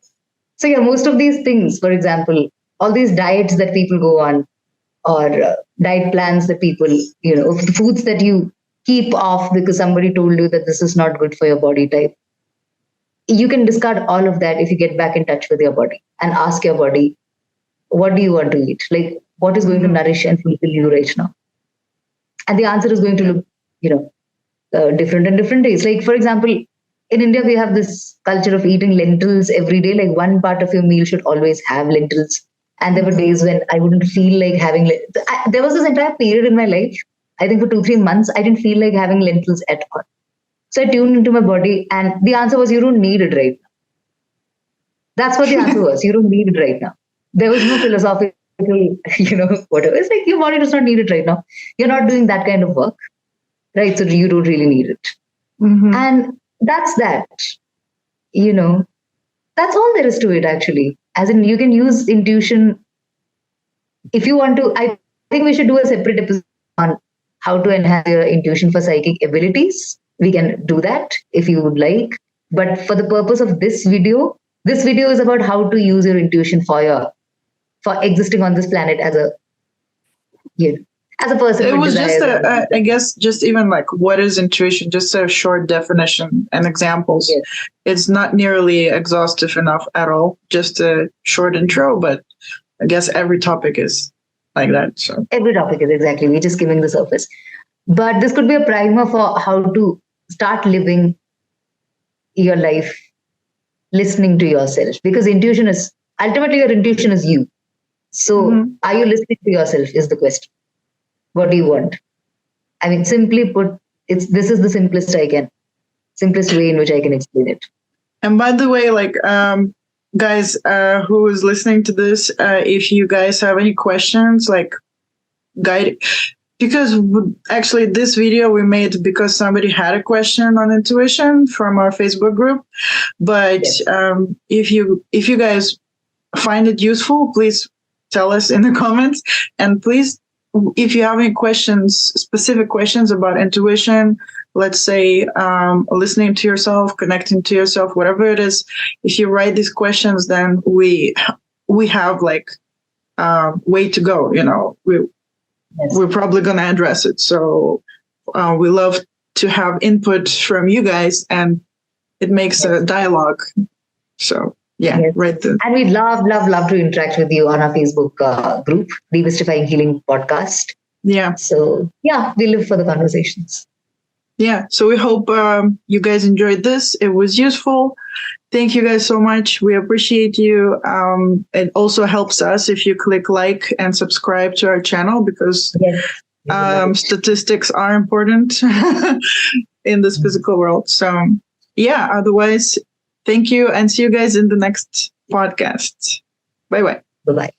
yeah, most of these things, for example, all these diets that people go on or diet plans that people, the foods that you keep off because somebody told you that this is not good for your body type. You can discard all of that if you get back in touch with your body and ask your body, what do you want to eat? Like, what is going to nourish and fulfill you right now? And the answer is going to look, different on different days. Like, for example, in India, we have this culture of eating lentils every day. Like, one part of your meal should always have lentils. And there were days when I wouldn't feel like having lentils. There was this entire period in my life, I think for 2-3 months, I didn't feel like having lentils at all. So I tuned into my body, and the answer was, you don't need it right now. That's what the answer was. You don't need it right now. There was no philosophical, whatever. It's like your body does not need it right now. You're not doing that kind of work, right? So you don't really need it. And that's that. That's all there is to it, actually. As in, you can use intuition if you want to. I think we should do a separate episode on how to enhance your intuition for psychic abilities. We can do that if you would like. But for the purpose of this video is about how to use your intuition for existing on this planet as a person. It was just I guess just even like, what is intuition? Just a short definition and examples. Yes. It's not nearly exhaustive enough at all. Just a short intro, but I guess every topic is like that. So every topic is exactly. We're just skimming the surface. But this could be a primer for how to start living your life listening to yourself, because intuition is ultimately, your intuition is you. So are you listening to yourself is the question. What do you want? I mean, simply put, this is the simplest way in which I can explain it. And by the way, like, guys who is listening to this, if you guys have any questions, like, because actually this video we made because somebody had a question on intuition from our Facebook group. But if you guys find it useful, please tell us in the comments. And please, if you have any questions, specific questions about intuition, let's say listening to yourself, connecting to yourself, whatever it is, if you write these questions, then we have like way to go. We're probably going to address it. So we love to have input from you guys, and it makes a dialogue. So right there. And we'd love to interact with you on our Facebook group, Demystifying Healing Podcast. Yeah. So we live for the conversations. Yeah. So we hope you guys enjoyed this. It was useful. Thank you guys so much. We appreciate you. It also helps us if you click like and subscribe to our channel, because statistics are important in this physical world. So otherwise, thank you, and see you guys in the next podcast. Bye-bye. Bye-bye.